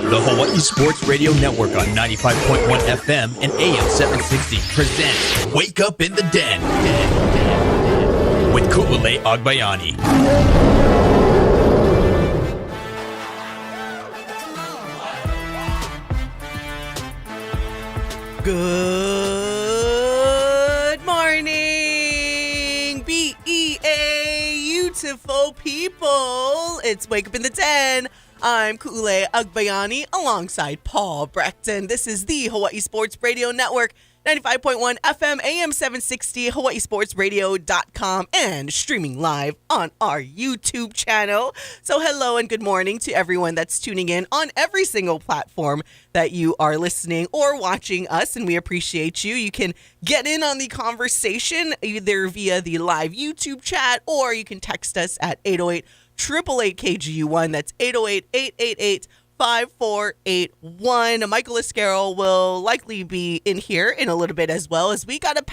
The Hawai'i Sports Radio Network on 95.1 FM and AM 760 presents Wake Up in the Den with Ku'ule Agbayani. Good morning, beautiful people. It's Wake Up in the Den. I'm Ku'ule Agbayani alongside Paul Breckton. This is the Hawai'i Sports Radio Network, 95.1 FM, AM 760, hawaiisportsradio.com, and streaming live on our YouTube channel. So hello and good morning to everyone that's tuning in on every single platform that you are listening or watching us, and we appreciate you. You can get in on the conversation either via the live YouTube chat, or you can text us at 808-888-KGU1. That's 808-888-5481. Michael Iscaro will likely be in here in a little bit as well, as we got a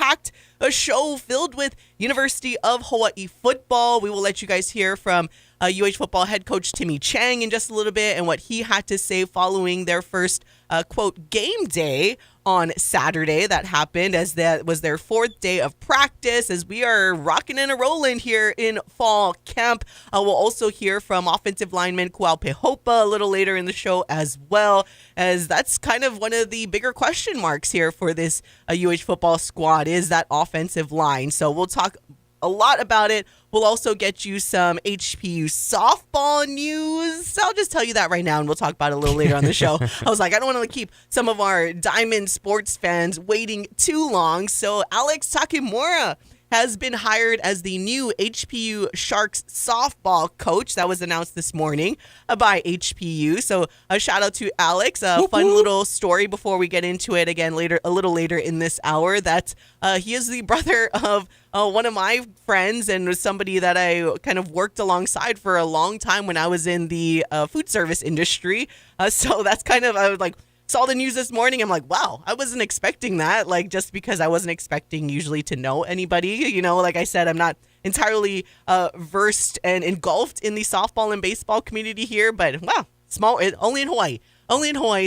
show filled with University of Hawaii football. We will let you guys hear from UH football head coach Timmy Chang in just a little bit and what he had to say following their first, quote, game day on Saturday that happened, as that was their fourth day of practice, as we are rocking and rolling here in fall camp. We'll also hear from offensive lineman Kuao Peihopa a little later in the show as well, as that's kind of one of the bigger question marks here for this UH football squad is that offensive line. So we'll talk a lot about it. We'll also get you some HPU softball news. So I'll just tell you that right now, and we'll talk about it a little later on the show. I was like, I don't want to keep some of our Diamond sports fans waiting too long. So Alex Takemura has been hired as the new HPU Sharks softball coach. That was announced this morning by HPU. So a shout out to Alex. A fun little story before we get into it again a little later in this hour, that he is the brother of one of my friends and was somebody that I kind of worked alongside for a long time when I was in the food service industry. So that's kind of, I was like, saw the news this morning. I'm like, wow, I wasn't expecting that. Like, just because I wasn't expecting usually to know anybody, you know, like I said, I'm not entirely versed and engulfed in the softball and baseball community here, but wow, only in Hawaii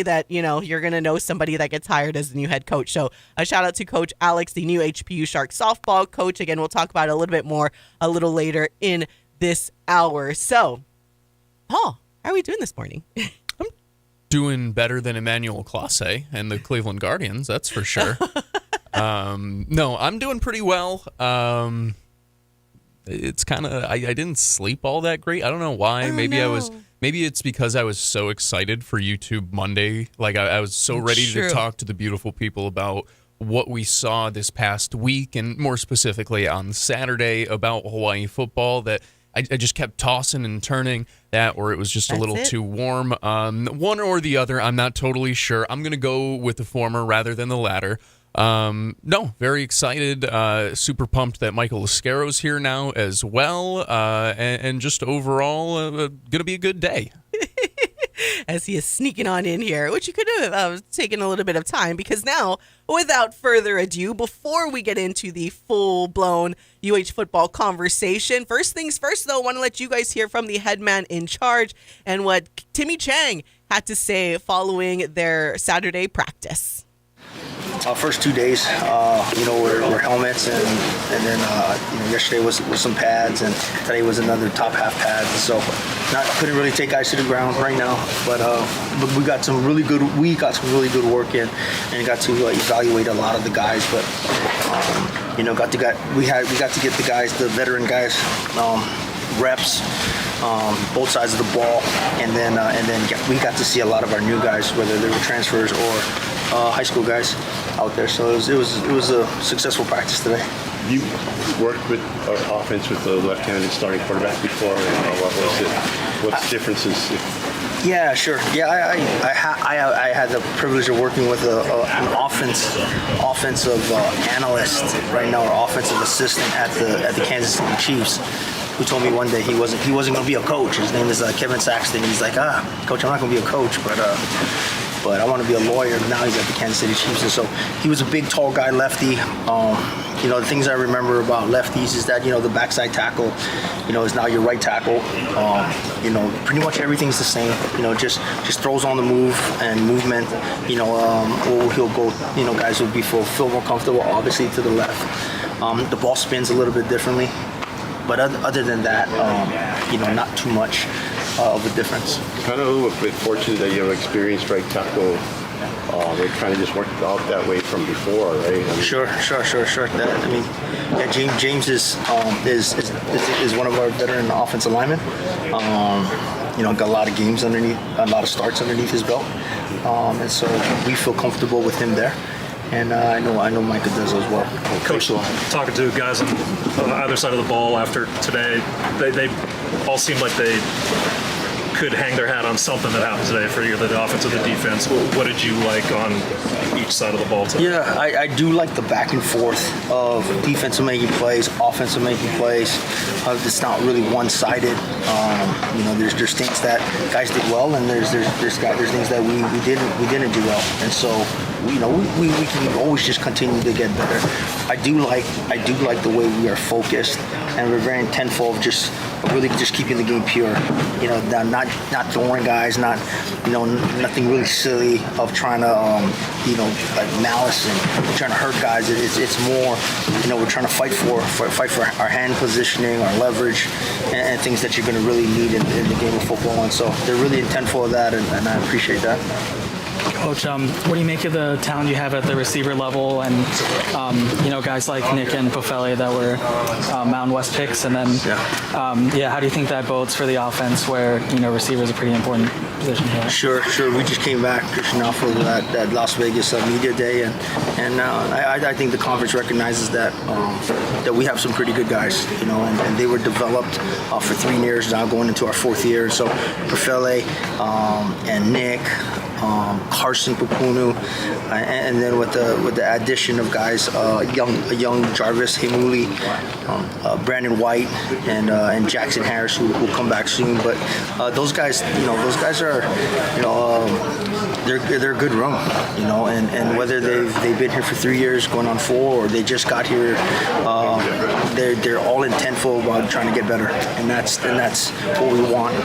that, you know, you're going to know somebody that gets hired as the new head coach. So a shout out to Coach Alex, the new HPU Sharks softball coach. Again, we'll talk about it a little bit more a little later in this hour. So, Paul, how are we doing this morning? Doing better than Emmanuel Clase and the Cleveland Guardians, that's for sure. No, I'm doing pretty well. It's kind of, I didn't sleep all that great. I don't know why. Maybe it's because I was so excited for YouTube Monday. Like I was so ready to talk to the beautiful people about what we saw this past week, and more specifically on Saturday about Hawaii football, that I just kept tossing and turning that, or it was just a little too warm. One or the other, I'm not totally sure. I'm going to go with the former rather than the latter. No, very excited. Super pumped that Michael Iscaro's here now as well. And just overall, going to be a good day. As he is sneaking on in here, which you could have taken a little bit of time, because now, without further ado, before we get into the full-blown UH football conversation, first things first, though, I want to let you guys hear from the head man in charge and what Timmy Chang had to say following their Saturday practice. First 2 days, were helmets, and then yesterday was some pads, and today was another top half pad. So couldn't really take guys to the ground right now, but we got some really good work in, and got to evaluate a lot of the guys. But we got to get the guys, the veteran guys, reps. Both sides of the ball, and then we got to see a lot of our new guys, whether they were transfers or high school guys out there. So it was a successful practice today. You worked with our offense with the left-handed starting quarterback before. What was it? What's the differences? Yeah, sure. Yeah, I had the privilege of working with an offensive analyst right now, or offensive assistant at the Kansas City Chiefs, who told me one day he wasn't going to be a coach. His name is Kevin Saxton. He's like, Coach, I'm not going to be a coach, but but I want to be a lawyer. Now he's at the Kansas City Chiefs, and so he was a big, tall guy, lefty. The things I remember about lefties is that, the backside tackle, is now your right tackle. Pretty much everything's the same. Just throws on the move and movement. Or he'll go, guys will feel more comfortable, obviously, to the left. The ball spins a little bit differently. But other than that, not too much of a difference. Kind of a bit fortunate that you have experienced right tackle. They kind of just worked out that way from before, right? Sure. James is one of our veteran offensive linemen. Got a lot of games a lot of starts underneath his belt, and so we feel comfortable with him there. And I know Micah does as well. Coach, talking to guys on either side of the ball after today, they all seemed like they could hang their hat on something that happened today for either the offense or the defense. What did you like on each side of the ball today? Yeah, I do like the back and forth of defensive making plays, offensive making plays. It's not really one-sided. There's things that guys did well, and there's things that we didn't do well, and so we can always just continue to get better. I do like the way we are focused, and we're very intentful of just keeping the game pure. Not throwing guys, nothing really silly of trying to like malice and trying to hurt guys. It's more, we're trying to fight for our hand positioning, our leverage, and things that you're going to really need in the game of football. And so they're really intentful of that, and I appreciate that. Coach, what do you make of the talent you have at the receiver level, and guys like Nick and Pofele that were Mountain West picks, and then how do you think that bodes for the offense, where receiver is a pretty important position here? Sure. We just came back, Christian, off of that Las Vegas media day, and I think the conference recognizes that we have some pretty good guys, and they were developed for 3 years now, going into our 4th year. So Pofele and Nick. Carson Pupunu, and then with the addition of guys, young Jarvis Hemuli, Brandon White, and Jackson Harris, who will come back soon. But those guys are, they're a good room, and whether they've been here for 3 years, going on 4, or they just got here, they're all intentful about trying to get better, and that's what we want.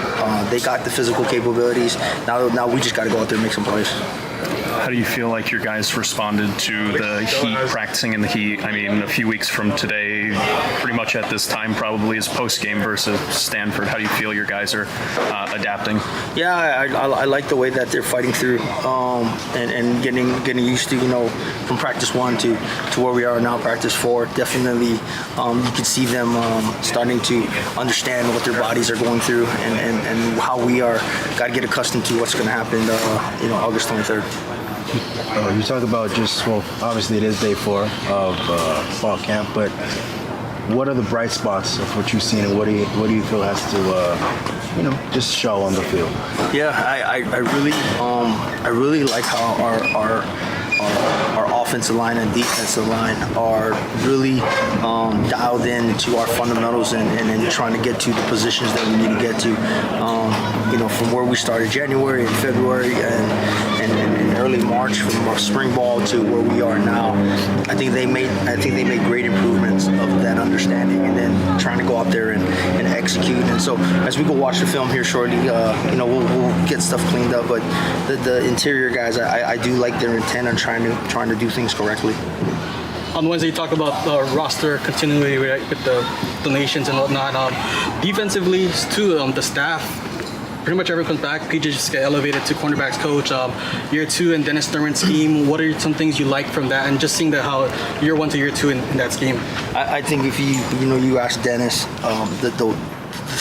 They got the physical capabilities. Now we just got to go out there and make some plays. How do you feel like your guys responded to the heat, practicing in the heat? I mean, a few weeks from today, pretty much at this time probably is post-game versus Stanford. How do you feel your guys are adapting? Yeah, I like the way that they're fighting through and getting used to, from practice 1 to where we are now, practice 4. Definitely, you can see them starting to understand what their bodies are going through and how we are got to get accustomed to what's going to happen, August 23rd. You talk about obviously it is day 4 of fall camp, but what are the bright spots of what you've seen, and what do you feel has to, just show on the field? Yeah, I really like how our offensive line and defensive line are really dialed in to our fundamentals and trying to get to the positions that we need to get to. From where we started January and February and early March, from our spring ball to where we are now, I think they made great improvements of that understanding, and then trying to go out there and execute. And so as we go watch the film here shortly, we'll get stuff cleaned up. But the interior guys, I do like their intent on trying to do things correctly. On Wednesday, you talk about the roster continuity, right, with the donations and whatnot. Defensively, too, the staff, pretty much everyone comes back. PJ just got elevated to cornerbacks coach. Year 2 in Dennis Thurman's scheme. What are some things you like from that, and just seeing how year 1 to year 2 in that scheme? I think if you ask Dennis, the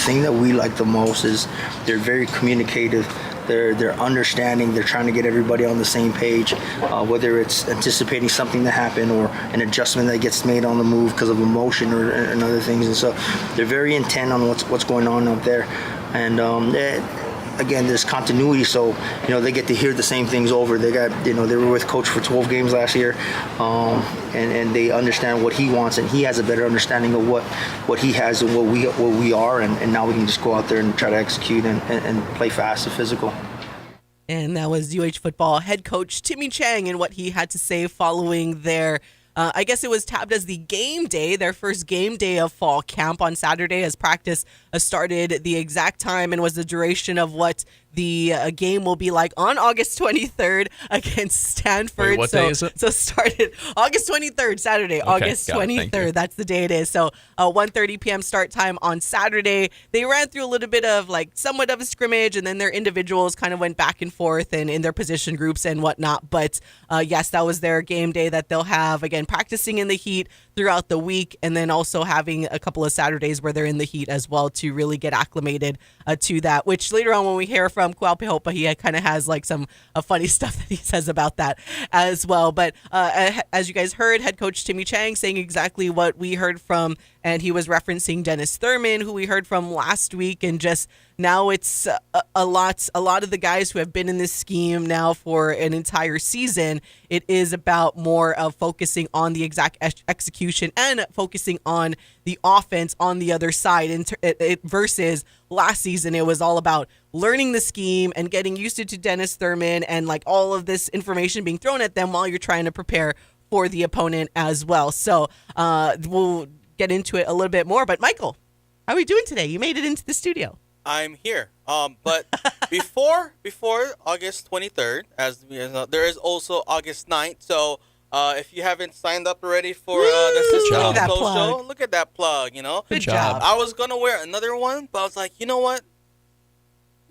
thing that we like the most is they're very communicative. They're understanding. They're trying to get everybody on the same page, whether it's anticipating something to happen or an adjustment that gets made on the move because of emotion and other things. And so they're very intent on what's going on out there. And again, there's continuity, so they get to hear the same things over. They were with coach for 12 games last year, and they understand what he wants, and he has a better understanding of what he has and what we are, and now we can just go out there and try to execute and play fast and physical. And that was UH football head coach Timmy Chang and what he had to say following their, I guess it was tabbed as the game day, their first game day of fall camp on Saturday, as practice started the exact time and was the duration of what the game will be like on August 23rd against Stanford. Wait, what day is it? So started August 23rd, Saturday, Okay, August 23rd. That's the day it is. So 1:30 p.m. start time on Saturday. They ran through a little bit of like somewhat of a scrimmage, and then their individuals kind of went back and forth and in their position groups and whatnot. But yes, that was their game day that they'll have, again, practicing in the heat throughout the week, and then also having a couple of Saturdays where they're in the heat as well to really get acclimated to that, which later on when we hear from Kuao Peihopa, he kind of has like some funny stuff that he says about that as well. But as you guys heard, head coach Timmy Chang saying exactly what we heard from, and he was referencing Dennis Thurman, who we heard from last week, and just now it's a lot of the guys who have been in this scheme now for an entire season. It is about more of focusing on the exact execution and focusing on the offense on the other side. And versus last season, it was all about learning the scheme and getting used to Dennis Thurman and like all of this information being thrown at them while you're trying to prepare for the opponent as well. So we'll get into it a little bit more. But Michael, how are we doing today? You made it into the studio. I'm here. But before August 23rd, as you know, there is also August 9th. So if you haven't signed up already for the Sisterhood Social, look at that plug, you know. Good job. I was going to wear another one, but I was like, you know what?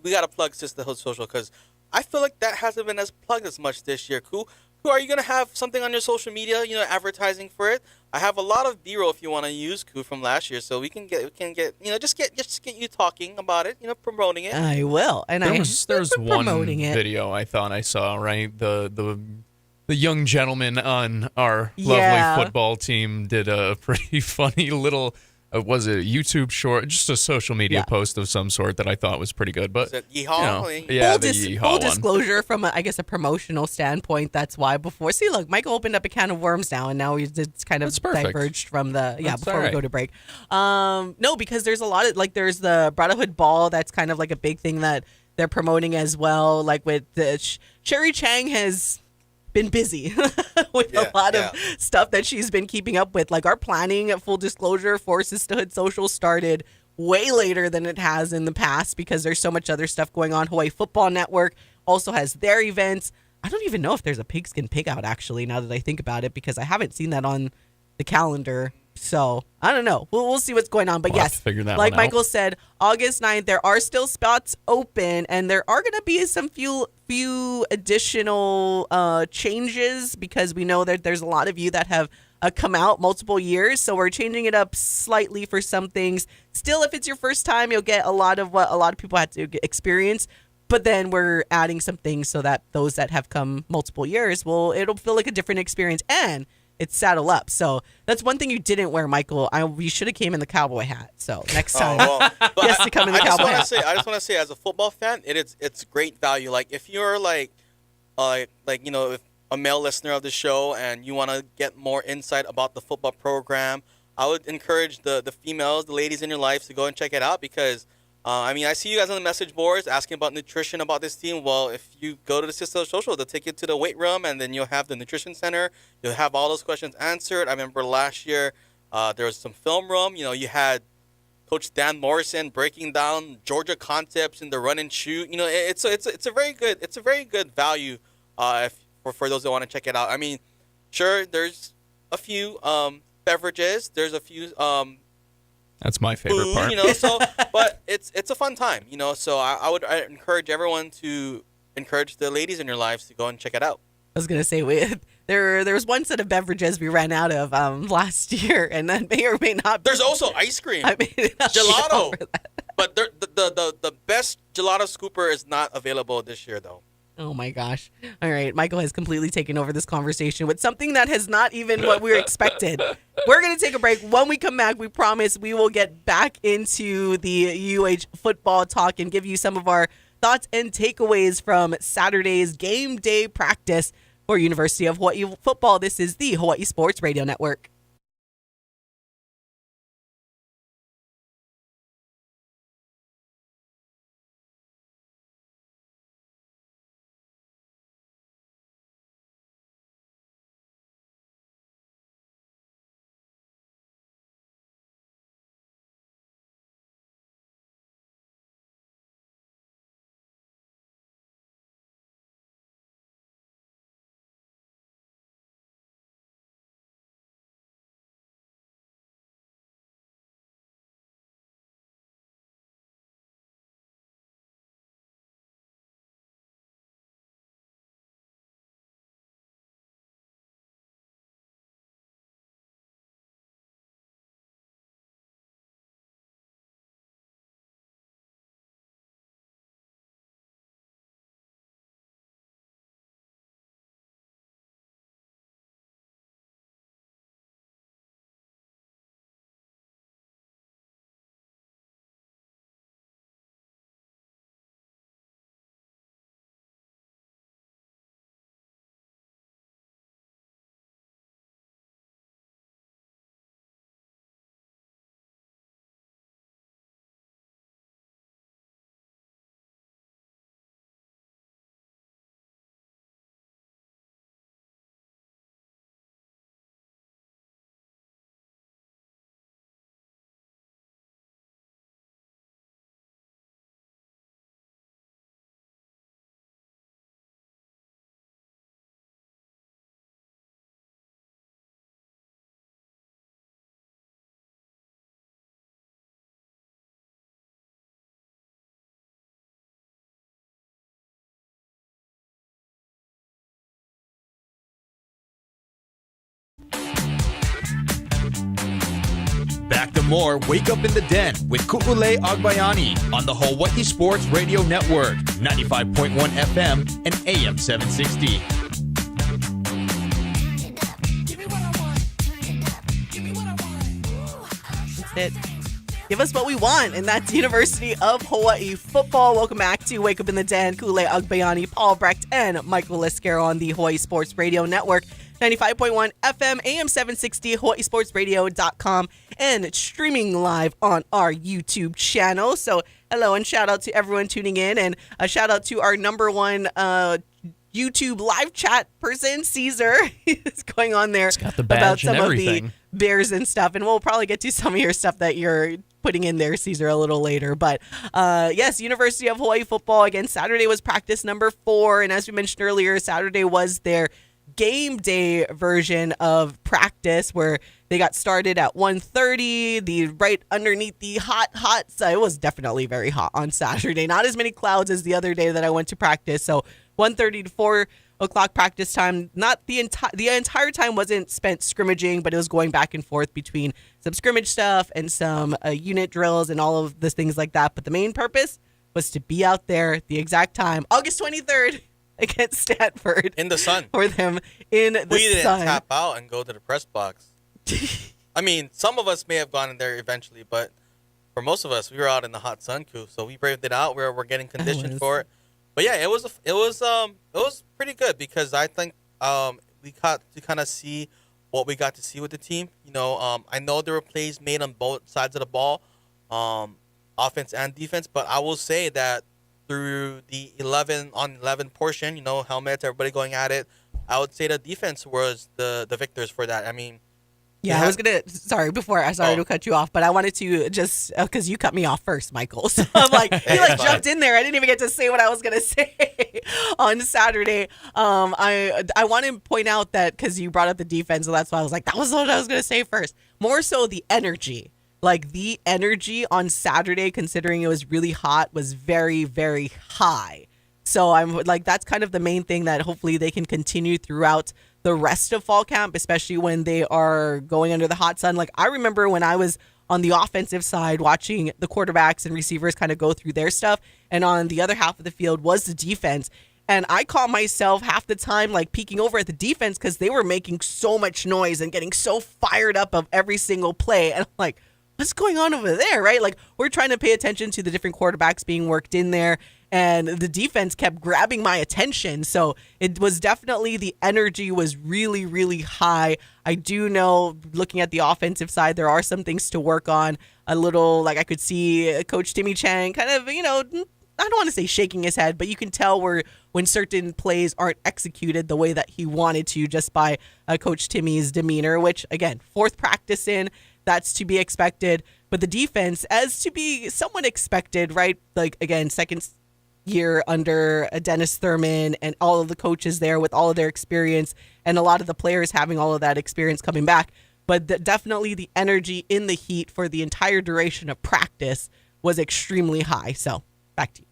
We got to plug Sisterhood Social because I feel like that hasn't been as plugged as much this year. Cool. Are you going to have something on your social media, you know, advertising for it? I have a lot of B-roll if you want to use Koo from last year, so we can get you know, just get you talking about it, you know, promoting it. I will. And there's one video I thought I saw, right? The young gentleman on our lovely football team did a pretty funny little was it a YouTube short, just a social media post of some sort that I thought was pretty good. But yeehaw, full disclosure from I guess a promotional standpoint. That's why before. See, look, Michael opened up a can of worms now, and now it's kind of diverged from the before we go to break. No, because there's a lot of there's the Brotherhood Ball. That's kind of like a big thing that they're promoting as well. Like with the Sherry Chang has been busy with a lot of stuff that she's been keeping up with. Like our planning, full disclosure, for Sisterhood Social started way later than it has in the past because there's so much other stuff going on. Hawaii Football Network also has their events. I don't even know if there's a Pigskin Pig Out, actually, now that I think about it, because I haven't seen that on the calendar. So I don't know. We'll see what's going on. But yes, like Michael said, August 9th, there are still spots open, and there are going to be some few additional changes because we know that there's a lot of you that have come out multiple years. So we're changing it up slightly for some things. Still, if it's your first time, you'll get a lot of what a lot of people had to experience. But then we're adding some things so that those that have come multiple years, it'll feel like a different experience. And it's saddle up. So that's one thing you didn't wear, Michael. You should have came in the cowboy hat. So next time, he has to come in the cowboy hat. I just want to say, as a football fan, it's great value. Like if you're like you know, if a male listener of the show and you want to get more insight about the football program, I would encourage the females, the ladies in your life, to go and check it out because. I mean, I see you guys on the message boards asking about nutrition about this team. Well, if you go to the Sisterhood Social, they'll take you to the weight room, and then you'll have the nutrition center. You'll have all those questions answered. I remember last year there was some film room. You know, you had Coach Dan Morrison breaking down Georgia concepts in the run and shoot. You know, it's a very good value for those that want to check it out. I mean, sure, there's a few beverages. There's a few. That's my favorite food, part. You know, so but it's a fun time, you know. So I would encourage everyone to encourage the ladies in your lives to go and check it out. I was gonna say there was one set of beverages we ran out of last year, and that may or may not. There's also ice cream, gelato, but the best gelato scooper is not available this year though. Oh my gosh. All right. Michael has completely taken over this conversation with something that has not even what we expected. We're going to take a break. When we come back, we promise we will get back into the UH football talk and give you some of our thoughts and takeaways from Saturday's game day practice for University of Hawaii football. This is the Hawaii Sports Radio Network. more Wake Up in the Den with Ku'ule Agbayani on the Hawai'i Sports Radio Network, 95.1 FM and AM 760. That's it. Give us what we want, and that's University of Hawaii football. Welcome back to Wake Up in the Den. Ku'ule Agbayani, Paul Brecht, and Michael Liscaro on the Hawaii Sports Radio Network. 95.1 FM, AM 760, hawaiisportsradio.com, and streaming live on our YouTube channel. So hello and shout out to everyone tuning in, and a shout out to our number one YouTube live chat person, Caesar. He's going on there about some of the Bears and stuff, and we'll probably get to some of your stuff that you're putting in there, Caesar, a little later. But yes, University of Hawaii football, again, Saturday was practice number 4, and as we mentioned earlier, Saturday was their game day version of practice where they got started at 1:30, right underneath the hot sun. It was definitely very hot on Saturday. Not as many clouds as the other day that I went to practice. So 1:30 to 4 o'clock practice time. Not the entire time wasn't spent scrimmaging, but it was going back and forth between some scrimmage stuff and some unit drills and all of the things like that. But the main purpose was to be out there at the exact time, August 23rd. Against Stanford. In the sun. For them in the sun. We didn't tap out and go to the press box. I mean, some of us may have gone in there eventually, but for most of us, we were out in the hot sun, so we braved it out. We're getting conditioned for it. But yeah, it was pretty good because I think we got to kind of see what we got to see with the team. You know, I know there were plays made on both sides of the ball, offense and defense, but I will say that through the 11-on-11 portion, you know, helmets, everybody going at it, I would say the defense was the victors for that. I mean, yeah, I was gonna. Sorry to cut you off, but I wanted to just because you cut me off first, Michael. So I'm like, he jumped in there. I didn't even get to say what I was gonna say on Saturday. I want to point out that because you brought up the defense, so that's why I was like, that was what I was gonna say first. More so the energy. Like the energy on Saturday, considering it was really hot, was very, very high. So I'm like, that's kind of the main thing that hopefully they can continue throughout the rest of fall camp, especially when they are going under the hot sun. Like I remember when I was on the offensive side watching the quarterbacks and receivers kind of go through their stuff. And on the other half of the field was the defense. And I caught myself half the time like peeking over at the defense because they were making so much noise and getting so fired up of every single play. And I'm like, what's going on over there, right? Like, we're trying to pay attention to the different quarterbacks being worked in there, and the defense kept grabbing my attention. So it was definitely, the energy was really, really high. I do know, looking at the offensive side, there are some things to work on. A little, like I could see Coach Timmy Chang kind of, you know, I don't want to say shaking his head, but you can tell when certain plays aren't executed the way that he wanted to just by Coach Timmy's demeanor, which, again, 4th practice in, that's to be expected. But the defense, as to be somewhat expected, right? Like, again, second year under Dennis Thurman and all of the coaches there with all of their experience and a lot of the players having all of that experience coming back. But definitely the energy in the heat for the entire duration of practice was extremely high. So back to you.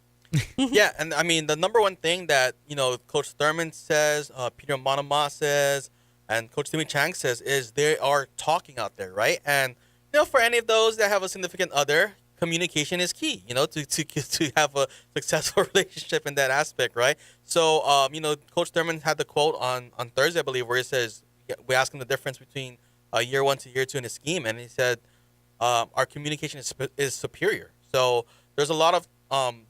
Yeah, and I mean, the number one thing that, you know, Coach Thurman says, Peter Monoma says, and Coach Timmy Chang says is they are talking out there, right? And, you know, for any of those that have a significant other, communication is key, you know, to have a successful relationship in that aspect, right? So, you know, Coach Thurman had the quote on Thursday, I believe, where it says, we asked him the difference between year 1 to year 2 in the scheme, and he said, our communication is superior. So there's a lot of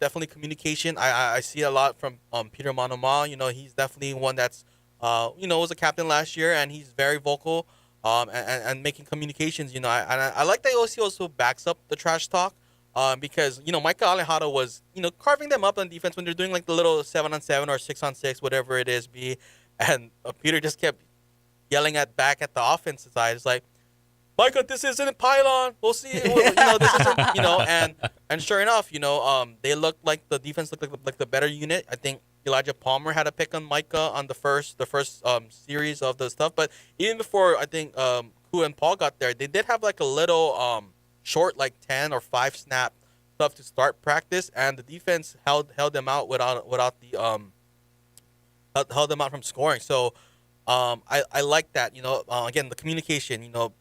definitely communication. I see a lot from Peter Monoma. You know, he's definitely one that's, you know, was a captain last year, and he's very vocal and making communications. You know, I like that he also backs up the trash talk because, you know, Micah Alejado was, you know, carving them up on defense when they're doing like the little 7-on-7 or 6-on-6, whatever it is, and Peter just kept yelling back at the offensive side. It's like, Micah, this isn't a pylon. We'll see. You know, this isn't, you know, and sure enough, you know, they looked like the defense looked like the better unit. I think Elijah Palmer had a pick on Micah on the first series of the stuff. But even before, I think Ku and Paul got there, they did have like a little short, like 10 or 5 snap stuff to start practice, and the defense held them out without the held them out from scoring. So I like that. You know, again, the communication. You know,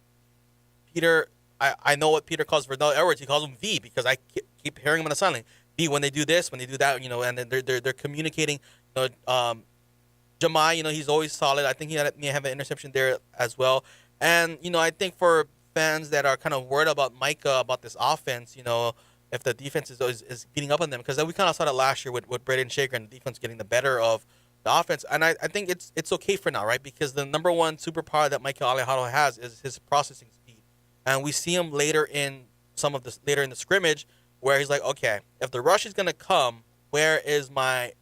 Peter I know what Peter calls Vernell Edwards. He calls him V because I keep hearing him on the sideline. V when they do this, when they do that, and then they're communicating. Jamai, he's always solid. I think he may have an interception there as well. And I think for fans that are kind of worried about Micah about this offense, if the defense is beating up on them, because we kind of saw that last year with Braden Shaker and the defense getting the better of the offense. And I think it's okay for now, right? Because the number one superpower that Micah Alejado has is his processing speed, and we see him later in the scrimmage where he's like, okay, if the rush is gonna come, where is my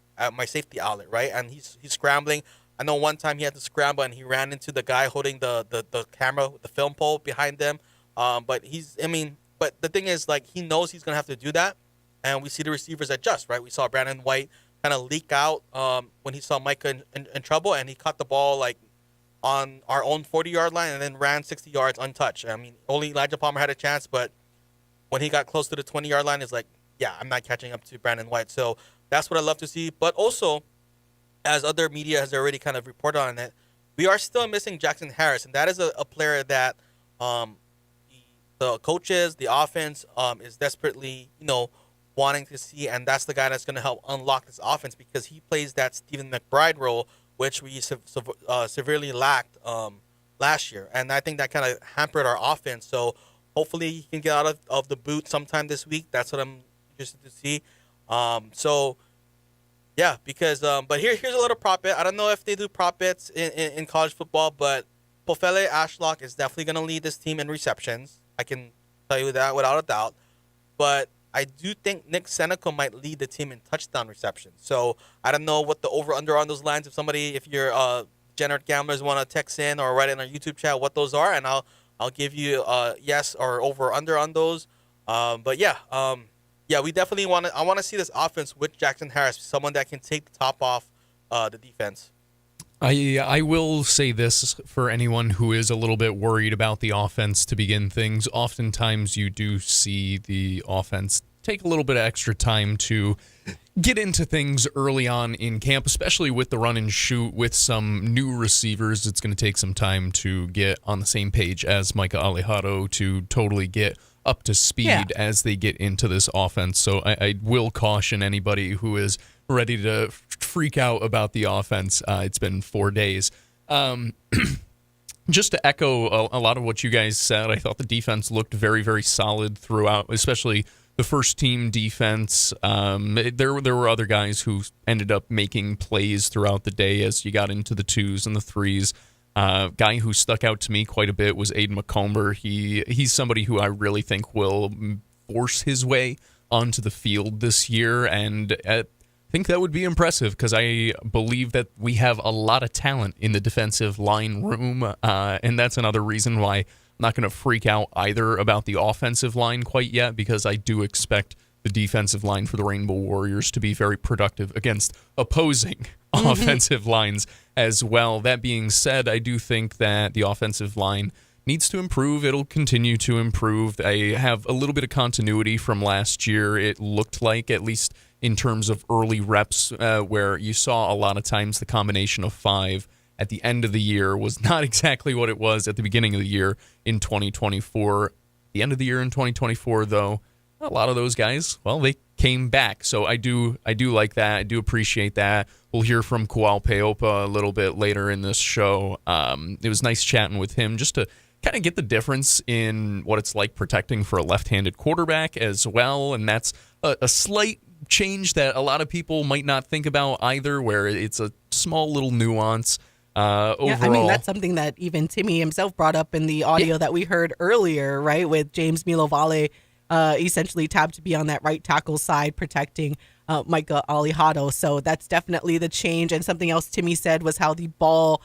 safety outlet, right? And he's scrambling. I know one time he had to scramble and he ran into the guy holding the camera, the film pole behind them. But the thing is, like, he knows he's gonna have to do that, and we see the receivers adjust, right? We saw Brandon White kind of leak out when he saw Micah in trouble, and he caught the ball like on our own 40-yard line and then ran 60 yards untouched. I mean, only Elijah Palmer had a chance, but when he got close to the 20-yard line, it's like, yeah, I'm not catching up to Brandon White. So that's what I love to see. But also, as other media has already kind of reported on it, we are still missing Jackson Harris, and that is a player that the coaches, the offense is desperately, wanting to see, and that's the guy that's going to help unlock this offense because he plays that Stephen McBride role, which we severely lacked last year, and I think that kind of hampered our offense. So hopefully he can get out of the boot sometime this week. That's what I'm interested to see. Yeah, because but here's a little prop bet. I don't know if they do prop bets in college football, but Pofele Ashlock is definitely going to lead this team in receptions. I can tell you that without a doubt. But I do think Nick Seneca might lead the team in touchdown receptions. So I don't know what the over-under on those lines. If you're generate gamblers want to text in or write in our YouTube chat what those are, and I'll give you yes or over-under on those. But yeah, we definitely I want to see this offense with Jackson Harris, someone that can take the top off the defense. I will say this for anyone who is a little bit worried about the offense to begin things. Oftentimes you do see the offense take a little bit of extra time to get into things early on in camp, especially with the run and shoot with some new receivers. It's going to take some time to get on the same page as Micah Alejado to totally get up to speed as they get into this offense. So I will caution anybody who is ready to freak out about the offense. It's been 4 days. Just to echo a lot of what you guys said, I thought the defense looked very, very solid throughout, especially the first team defense. There were other guys who ended up making plays throughout the day as you got into the 2s and the 3s. Guy who stuck out to me quite a bit was Aiden McComber. He's somebody who I really think will force his way onto the field this year, and I think that would be impressive because I believe that we have a lot of talent in the defensive line room, and that's another reason why I'm not going to freak out either about the offensive line quite yet, because I do expect the defensive line for the Rainbow Warriors to be very productive against opposing offensive lines as well. That being said, I do think that the offensive line needs to improve. It'll continue to improve. I have a little bit of continuity from last year, it looked like, at least in terms of early reps, where you saw a lot of times the combination of 5 at the end of the year was not exactly what it was at the beginning of the year in 2024. The end of the year in 2024, though, a lot of those guys, well, they came back. So I do like that. I do appreciate that. We'll hear from Kuao Peihopa a little bit later in this show. It was nice chatting with him just to kind of get the difference in what it's like protecting for a left-handed quarterback as well. And that's a slight change that a lot of people might not think about either, where it's a small little nuance. Overall, I mean, that's something that even Timmy himself brought up in the audio that we heard earlier, right, with James Milovale essentially tabbed to be on that right tackle side protecting Micah Alejado. So that's definitely the change. And something else Timmy said was how the ball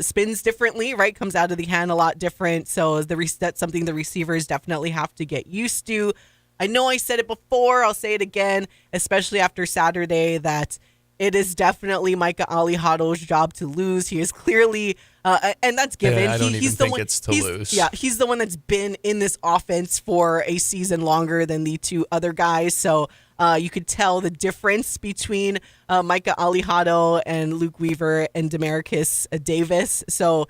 spins differently, right? Comes out of the hand a lot different. So that's something the receivers definitely have to get used to. I know I said it before, I'll say it again, especially after Saturday, that it is definitely Micah Alejado's job to lose. He is clearly, and that's given. Yeah, I don't even think it's to lose. Yeah, he's the one that's been in this offense for a season longer than the two other guys. So you could tell the difference between Micah Alejado and Luke Weaver and Demarcus Davis. So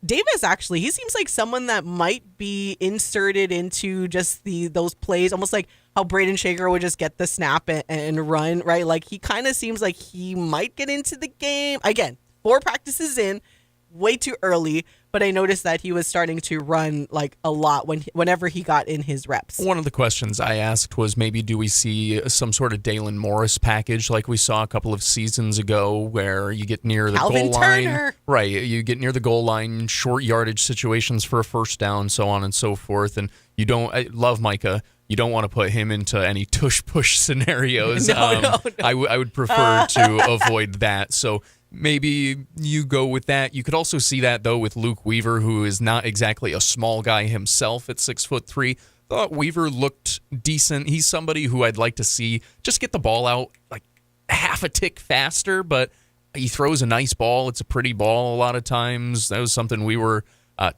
Davis, actually, he seems like someone that might be inserted into just those plays, almost like how Braden Shaker would just get the snap and run, right? Like, he kind of seems like he might get into the game. Again, 4 practices in, way too early, but I noticed that he was starting to run like a lot whenever he got in his reps. One of the questions I asked was maybe do we see some sort of Dalen Morris package like we saw a couple of seasons ago where you get near the Calvin goal line. Turner. Right, you get near the goal line, short yardage situations for a first down, so on and so forth. And I love Micah. You don't want to put him into any tush-push scenarios. No. I would prefer to avoid that. So maybe you go with that. You could also see that, though, with Luke Weaver, who is not exactly a small guy himself at 6'3". Thought Weaver looked decent. He's somebody who I'd like to see just get the ball out like half a tick faster, but he throws a nice ball. It's a pretty ball a lot of times. That was something we were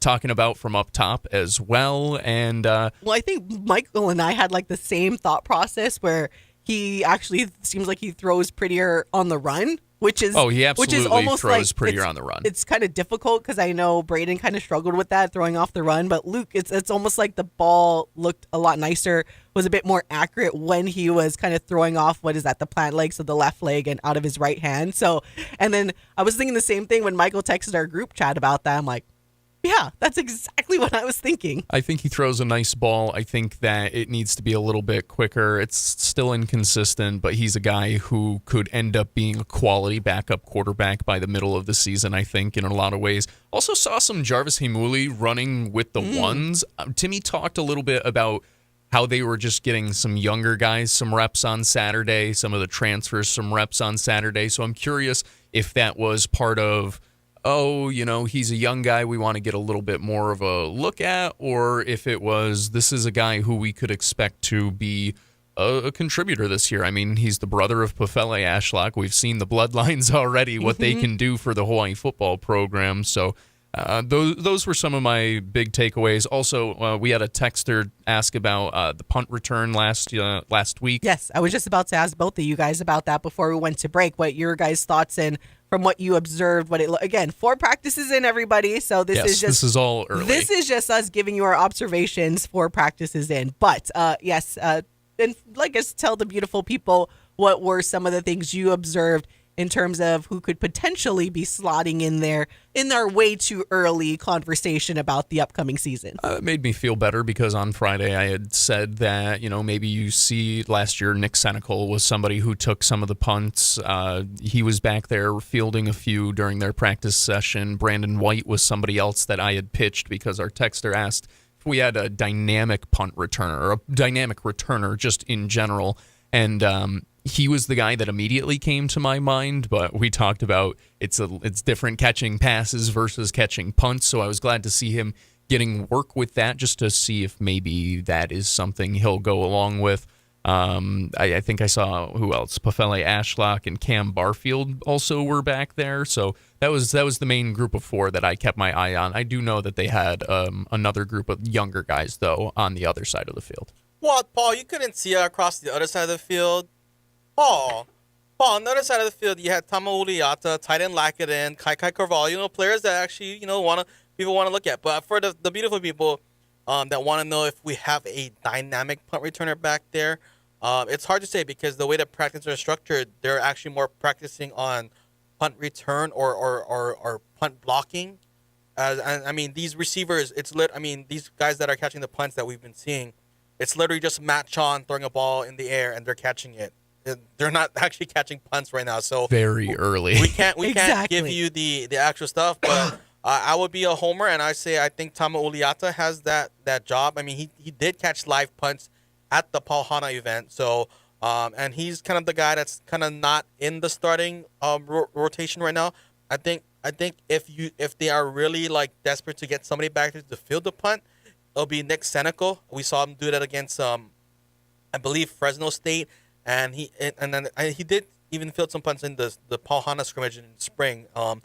talking about from up top as well. And well, I think Michael and I had like the same thought process where he actually seems like he throws prettier on the run, which is he absolutely almost throws like prettier on the run. It's kind of difficult because I know Braden kind of struggled with that throwing off the run, but Luke, it's almost like the ball looked a lot nicer, was a bit more accurate when he was kind of throwing off the plant leg, so the left leg and out of his right hand. So, and then I was thinking the same thing when Michael texted our group chat about that. I'm like, yeah, that's exactly what I was thinking. I think he throws a nice ball. I think that it needs to be a little bit quicker. It's still inconsistent, but he's a guy who could end up being a quality backup quarterback by the middle of the season, I think, in a lot of ways. Also saw some Jarvis Himuli running with the ones. Timmy talked a little bit about how they were just getting some younger guys some reps on Saturday, some of the transfers some reps on Saturday. So I'm curious if that was part of, he's a young guy we want to get a little bit more of a look at, or if it was, this is a guy who we could expect to be a contributor this year. I mean, he's the brother of Pefele Ashlock. We've seen the bloodlines already, what they can do for the Hawaii football program. So those were some of my big takeaways. Also, we had a texter ask about the punt return last week. Yes, I was just about to ask both of you guys about that before we went to break. What your guys' thoughts and from what you observed, again, 4 practices in, everybody. So this is all early. This is just us giving you our observations 4 practices in. But and tell the beautiful people what were some of the things you observed in terms of who could potentially be slotting in there in their way too early conversation about the upcoming season. It made me feel better because on Friday I had said that, maybe you see last year Nick Senecal was somebody who took some of the punts. He was back there fielding a few during their practice session. Brandon White was somebody else that I had pitched because our texter asked if we had a dynamic punt returner or a dynamic returner just in general. And he was the guy that immediately came to my mind, but we talked about it's different catching passes versus catching punts, so I was glad to see him getting work with that just to see if maybe that is something he'll go along with. I think I saw, who else? Pefele Ashlock and Cam Barfield also were back there, so that was the main group of 4 that I kept my eye on. I do know that they had another group of younger guys, though, on the other side of the field. What, Paul? You couldn't see across the other side of the field? Paul, on the other side of the field, you had Tama Uliata, tight end Lakaden, Kai Carvalho, players that actually, people want to look at. But for the beautiful people that want to know if we have a dynamic punt returner back there, it's hard to say because the way that practices are structured, they're actually more practicing on punt return or punt blocking. I mean, these receivers, these guys that are catching the punts that we've been seeing, it's literally just Matt Chon throwing a ball in the air and they're catching it. They're not actually catching punts right now, so very early. We can't give you the actual stuff, but I would be a homer and I think Tama Uliata has that job. I mean, he did catch live punts at the Pauhana event, so and he's kind of the guy that's kind of not in the starting rotation right now. I think if they are really like desperate to get somebody back to field the punt, it'll be Nick Senecal. We saw him do that against I believe Fresno State. And he did even field some punts in the Pauhana scrimmage in spring. To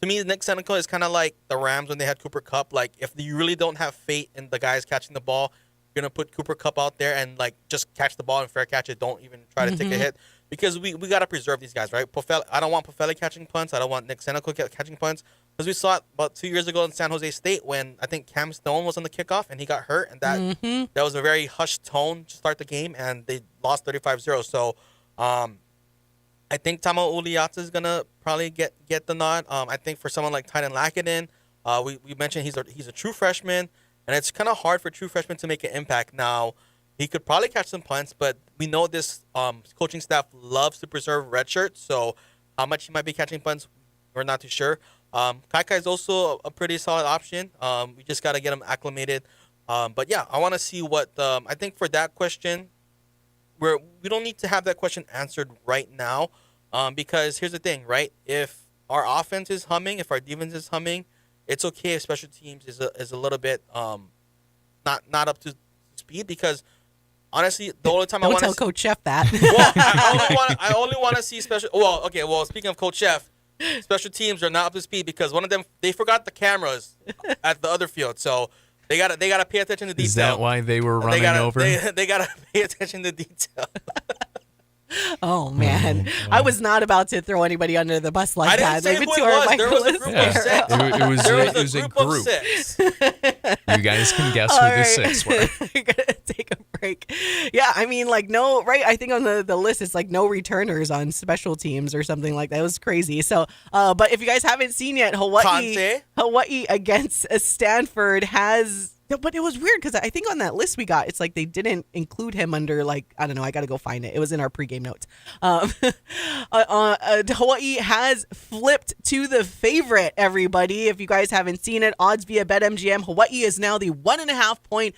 me, Nick Senecal is kind of like the Rams when they had Cooper Kupp. Like, if you really don't have faith in the guys catching the ball, you're going to put Cooper Kupp out there and, just catch the ball and fair catch it. Don't even try to take a hit. because we got to preserve these guys, right? I don't want Pofele catching punts. I don't want Nick Seneca catching punts, because we saw it about 2 years ago in San Jose State when I think Cam Stone was on the kickoff and he got hurt, and that was a very hushed tone to start the game, and they lost 35-0. So I think Tama Uliata is gonna probably get the nod. I think for someone like Tyden Lackinen, we mentioned he's a true freshman, and it's kind of hard for true freshmen to make an impact. Now, he could probably catch some punts, but we know this coaching staff loves to preserve red shirts, so how much he might be catching punts, we're not too sure. Kaikai is also a pretty solid option. We just got to get him acclimated. But yeah, I want to see what I think for that question. We don't need to have that question answered right now, because here's the thing, right? If our offense is humming, if our defense is humming, it's okay if special teams is a little bit not up to speed, because honestly, the only time don't I want to tell Coach Chef that. Well, I only want to see special. Well, okay. Well, speaking of Coach Chef, special teams are not up to speed because one of them they forgot the cameras at the other field, so they gotta pay attention to detail. Is that why they were running over? They gotta pay attention to detail. Oh man, I was not about to throw anybody under the bus like I that. didn't say who it was. There was a group of six. It was a group. Of six. You guys can guess who the six were. We're gonna take a break. Yeah, I mean, like no, right? I think on the list it's like no returners on special teams or something like that. It was crazy. So, but if you guys haven't seen yet, Hawaii against Stanford has. But it was weird because I think on that list we got, it's like they didn't include him under, like, I don't know, I got to go find it. It was in our pregame notes. Hawaii has flipped to the favorite, everybody. If you guys haven't seen it, odds via BetMGM, Hawaii is now the 1.5 point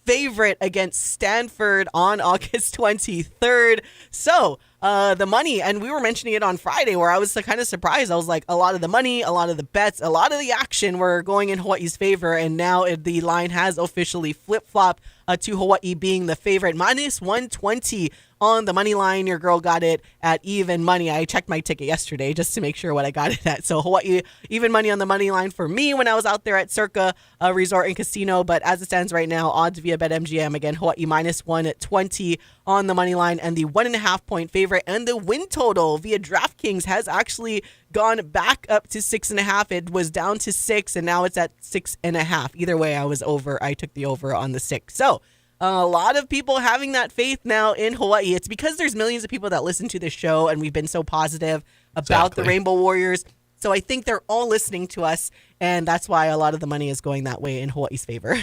favorite against Stanford on August 23rd. So, the money, and we were mentioning it on Friday where I was kind of surprised. I was like, a lot of the money, a lot of the bets, a lot of the action were going in Hawaii's favor, and now the line has officially flip-flopped to Hawaii being the favorite. Minus 120 on the money line. Your girl got it at even money. I checked my ticket yesterday just to make sure what I got it at. So Hawaii, even money on the money line for me when I was out there at Circa Resort and Casino. But as it stands right now, odds via BetMGM, again, Hawaii minus 120 on the money line and the 1.5 point favorite. And the win total via DraftKings has actually gone back up to 6.5. It was down to 6, and now it's at 6.5. Either way, I took the over on the 6. So a lot of people having that faith now in Hawaii. It's because there's millions of people that listen to this show, and we've been so positive about the Rainbow Warriors. So I think they're all listening to us, and that's why a lot of the money is going that way in Hawaii's favor.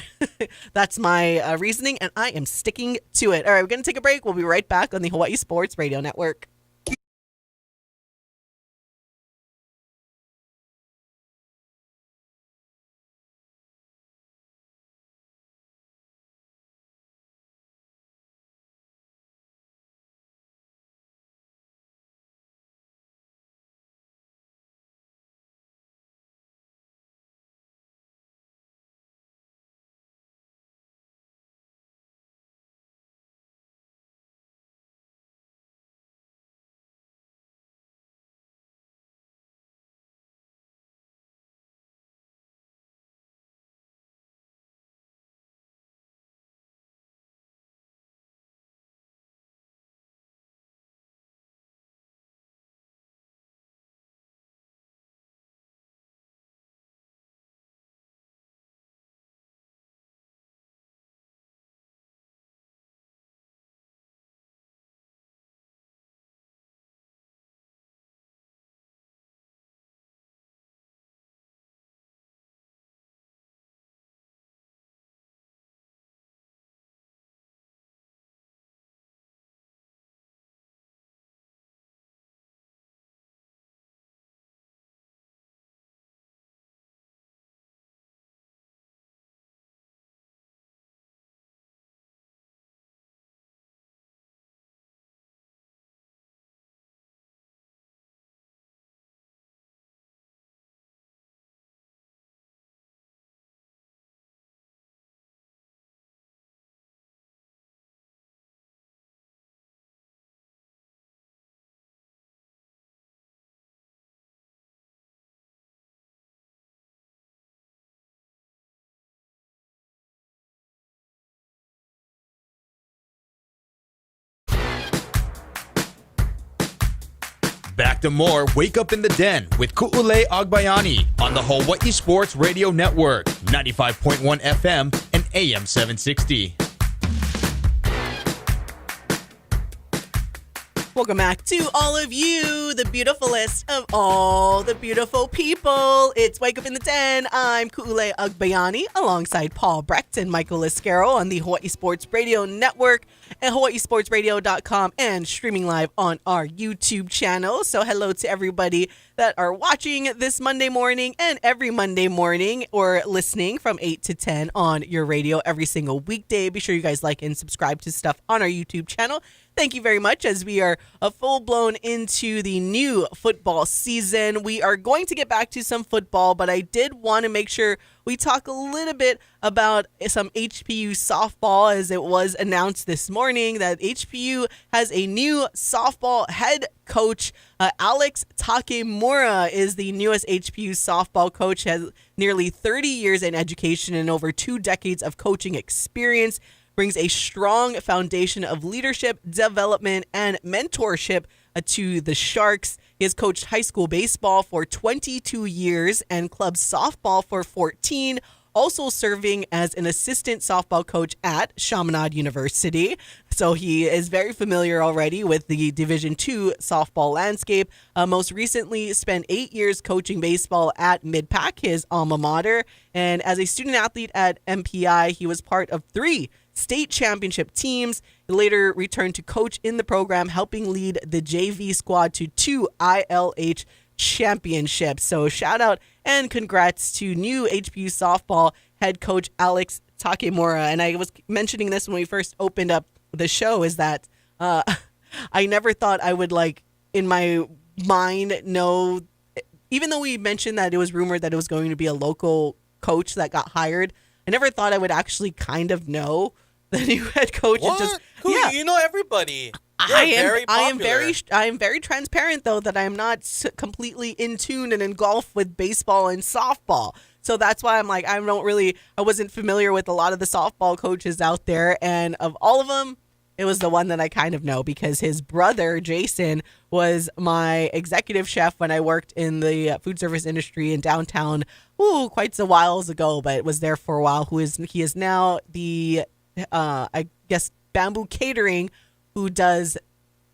That's my reasoning, and I am sticking to it. All right, we're going to take a break. We'll be right back on the Hawaii Sports Radio Network. Back to more Wake Up in the Den with Ku'ule Agbayani on the Hawai'i Sports Radio Network, 95.1 FM and AM 760. Welcome back to all of you, the beautifulest of all the beautiful people. It's Wake Up in the Den. I'm Ku'ule Agbayani alongside Paul Brecht and Michael Liscaro on the Hawai'i Sports Radio Network at hawaiisportsradio.com and streaming live on our YouTube channel. So hello to everybody that are watching this Monday morning and every Monday morning or listening from 8 to 10 on your radio every single weekday. Be sure you guys like and subscribe to stuff on our YouTube channel. Thank you very much as we are full-blown into the new football season. We are going to get back to some football, but I did want to make sure we talk a little bit about some HPU softball as it was announced this morning that HPU has a new softball head coach. Alex Takemura is the newest HPU softball coach, has nearly 30 years in education and over 2 decades of coaching experience. Brings a strong foundation of leadership, development, and mentorship to the Sharks. He has coached high school baseball for 22 years and club softball for 14, also serving as an assistant softball coach at Chaminade University. So he is very familiar already with the Division II softball landscape. Most recently spent 8 years coaching baseball at Midpac, his alma mater. And as a student athlete at MPI, he was part of 3 state championship teams. He later returned to coach in the program, helping lead the JV squad to 2 ILH championships. So shout out and congrats to new HPU softball head coach Alex Takemura. And I was mentioning this when we first opened up the show, is that I never thought I would, like, in my mind know, even though we mentioned that it was rumored that it was going to be a local coach that got hired, I never thought I would actually kind of know the new head coach. What? And just, yeah. You know everybody. I am very transparent, though, that I am not completely in tune and engulfed with baseball and softball. So that's why I'm like, I wasn't familiar with a lot of the softball coaches out there. And of all of them, it was the one that I kind of know because his brother, Jason, was my executive chef when I worked in the food service industry in downtown, quite a while ago, but was there for a while. He is now the, I guess, Bamboo Catering, who does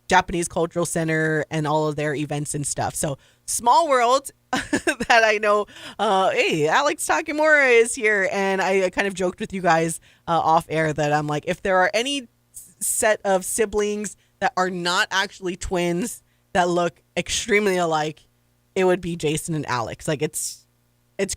Japanese Cultural Center and all of their events and stuff. So small world that I know. Hey, Alex Takemura is here. And I kind of joked with you guys off air that I'm like, if there are any set of siblings that are not actually twins that look extremely alike, it would be Jason and Alex. Like, it's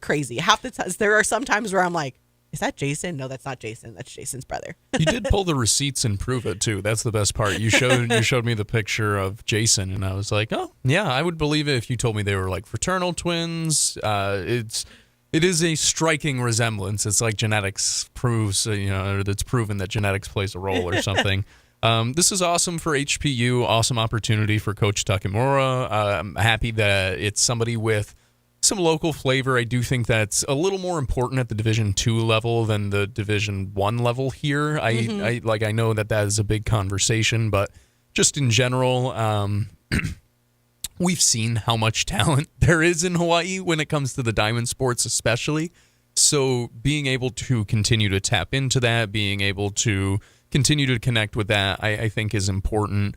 crazy. Half the time, there are some times where I'm like, is that Jason? No, that's not Jason. That's Jason's brother. You did pull the receipts and prove it too. That's the best part. You showed me the picture of Jason, and I was like, oh yeah, I would believe it if you told me they were like fraternal twins. It is a striking resemblance. It's like genetics proves, or it's proven that genetics plays a role or something. This is awesome for HPU. Awesome opportunity for Coach Takimura. I'm happy that it's somebody with some local flavor. I do think that's a little more important at the Division II level than the Division I level here. I know that is a big conversation, but just in general, we've seen how much talent there is in Hawaii when it comes to the diamond sports especially. So being able to continue to tap into that, being able to continue to connect with that, I think is important.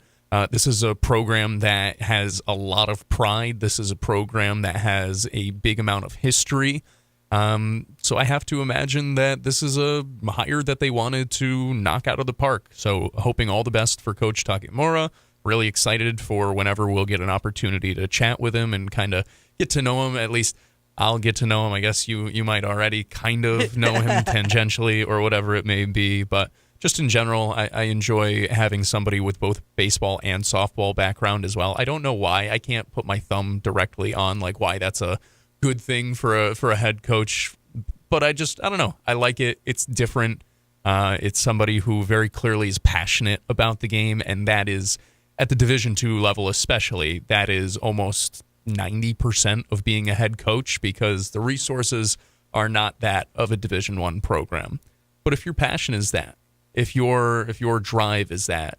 This is a program that has a lot of pride. This is a program that has a big amount of history. So I have to imagine that this is a hire that they wanted to knock out of the park. So hoping all the best for Coach Takimura. Really excited for whenever we'll get an opportunity to chat with him and kind of get to know him. At least I'll get to know him. I guess you might already kind of know him tangentially or whatever it may be. But just in general, I enjoy having somebody with both baseball and softball background as well. I don't know why. I can't put my thumb directly on like why that's a good thing for a head coach. But I don't know. I like it. It's different. It's somebody who very clearly is passionate about the game, and that is at the Division II level especially. That is almost 90% of being a head coach because the resources are not that of a Division I program. But if your passion is that, if your drive is that,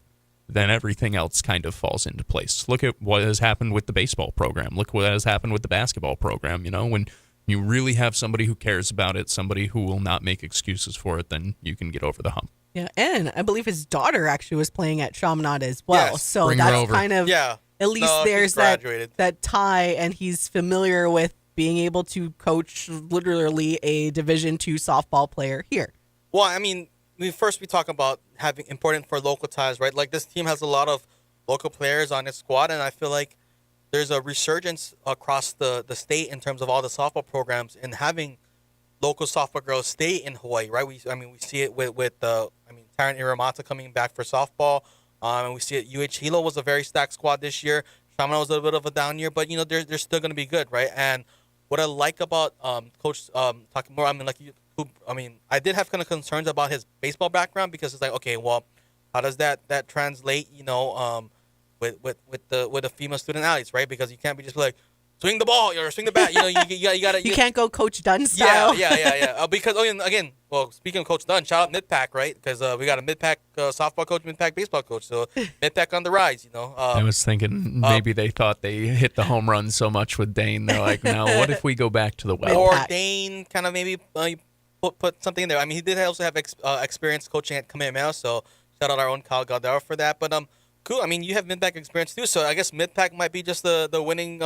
then everything else kind of falls into place. Look at what has happened with the baseball program. Look what has happened with the basketball program. When you really have somebody who cares about it, somebody who will not make excuses for it, then you can get over the hump. Yeah, and I believe his daughter actually was playing at Chaminade as well. Yes. So Bring her that's over. kind of, at least there's that tie, and he's familiar with being able to coach literally a Division II softball player here. Well, I mean, we talk about having important for local ties, right? Like this team has a lot of local players on its squad, and I feel like there's a resurgence across the state in terms of all the softball programs and having local softball girls stay in Hawaii, right? We see it with Taryn Iramata coming back for softball, and we see it. UH Hilo was a very stacked squad this year. Shamana was a little bit of a down year, but they're still going to be good, right? And what I like about Coach Takimura, I did have kind of concerns about his baseball background because it's like, okay, well, how does that translate, with the female student athletes, right? Because you can't be just like, swing the ball or swing the bat. You gotta. You can't go Coach Dunn style. Yeah. Because again, speaking of Coach Dunn, shout out Mid-Pack, right? Because we got a Mid-Pack softball coach, Mid-Pack baseball coach. So Mid-Pack on the rise. I was thinking maybe they thought they hit the home run so much with Dane. They're like, no, what if we go back to the well? Or Dane kind of maybe put something in there. I mean, he did also have experience coaching at Kamehameha. So shout out our own Kyle Galdaro for that. But cool. I mean, you have Mid-Pack experience too. So I guess Mid-Pack might be just the winning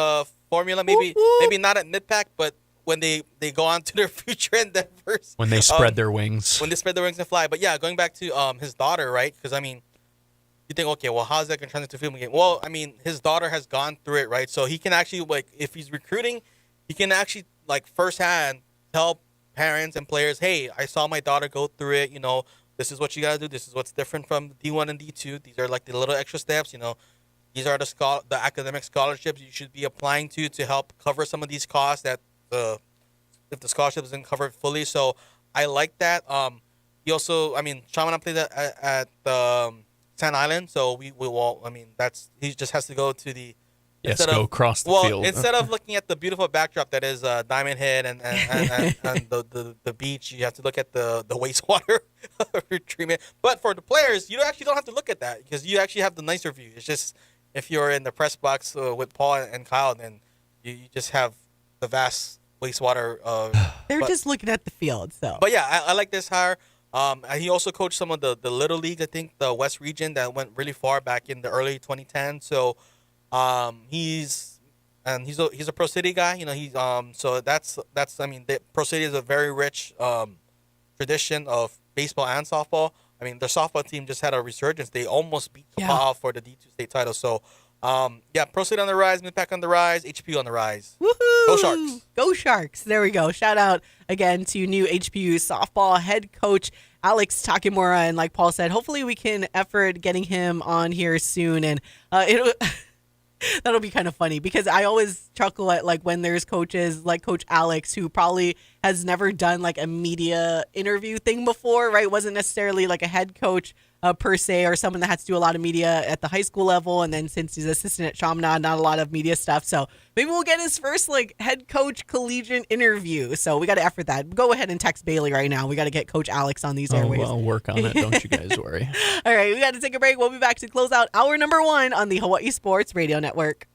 formula. Maybe not at Mid-Pack, but when they go on to their future endeavors. When they spread their wings. When they spread their wings and fly. But yeah, going back to his daughter, right? Because I mean, you think, okay, well, how's that going to translate to film game? Well, I mean, his daughter has gone through it, right? So he can actually, if he's recruiting, he can actually, firsthand tell parents and players, hey, I saw my daughter go through it, this is what you got to do. This is what's different from D1 and D2. These are the little extra steps, These are the academic scholarships you should be applying to help cover some of these costs that if the scholarship isn't covered fully. So I like that. He also, Shamana played at Sand Island, so we will. He just has to go to the. Go across the field. Instead of looking at the beautiful backdrop that is Diamond Head and the beach, you have to look at the wastewater treatment. But for the players, you actually don't have to look at that because you actually have the nicer view. It's just if you're in the press box with Paul and Kyle, then you just have the vast wastewater. They're just looking at the field. So, but yeah, I like this hire. He also coached some of the little leagues. I think the West region that went really far back in the early 2010s. So. He's a Pro City guy, so the Pro City is a very rich tradition of baseball and softball. I mean, their softball team just had a resurgence. They almost beat Kapaa for the D2 state title. So, Pro City on the rise, Mid-Pack on the rise, HPU on the rise. Woohoo! Go Sharks! Go Sharks! There we go. Shout out again to new HPU softball head coach Alex Takemura, and like Paul said, hopefully we can effort getting him on here soon, and that'll be kind of funny because I always chuckle at when there's coaches like Coach Alex who probably has never done a media interview thing before, right? Wasn't necessarily a head coach per se or someone that had to do a lot of media at the high school level. And then since he's assistant at Chaminade, not a lot of media stuff. So maybe we'll get his first head coach collegiate interview. So we got to effort that. Go ahead and text Bailey right now. We got to get Coach Alex on these airwaves. I'll work on it. Don't you guys worry. All right. We got to take a break. We'll be back to close out hour number 1 on the Hawaii Sports Radio Network.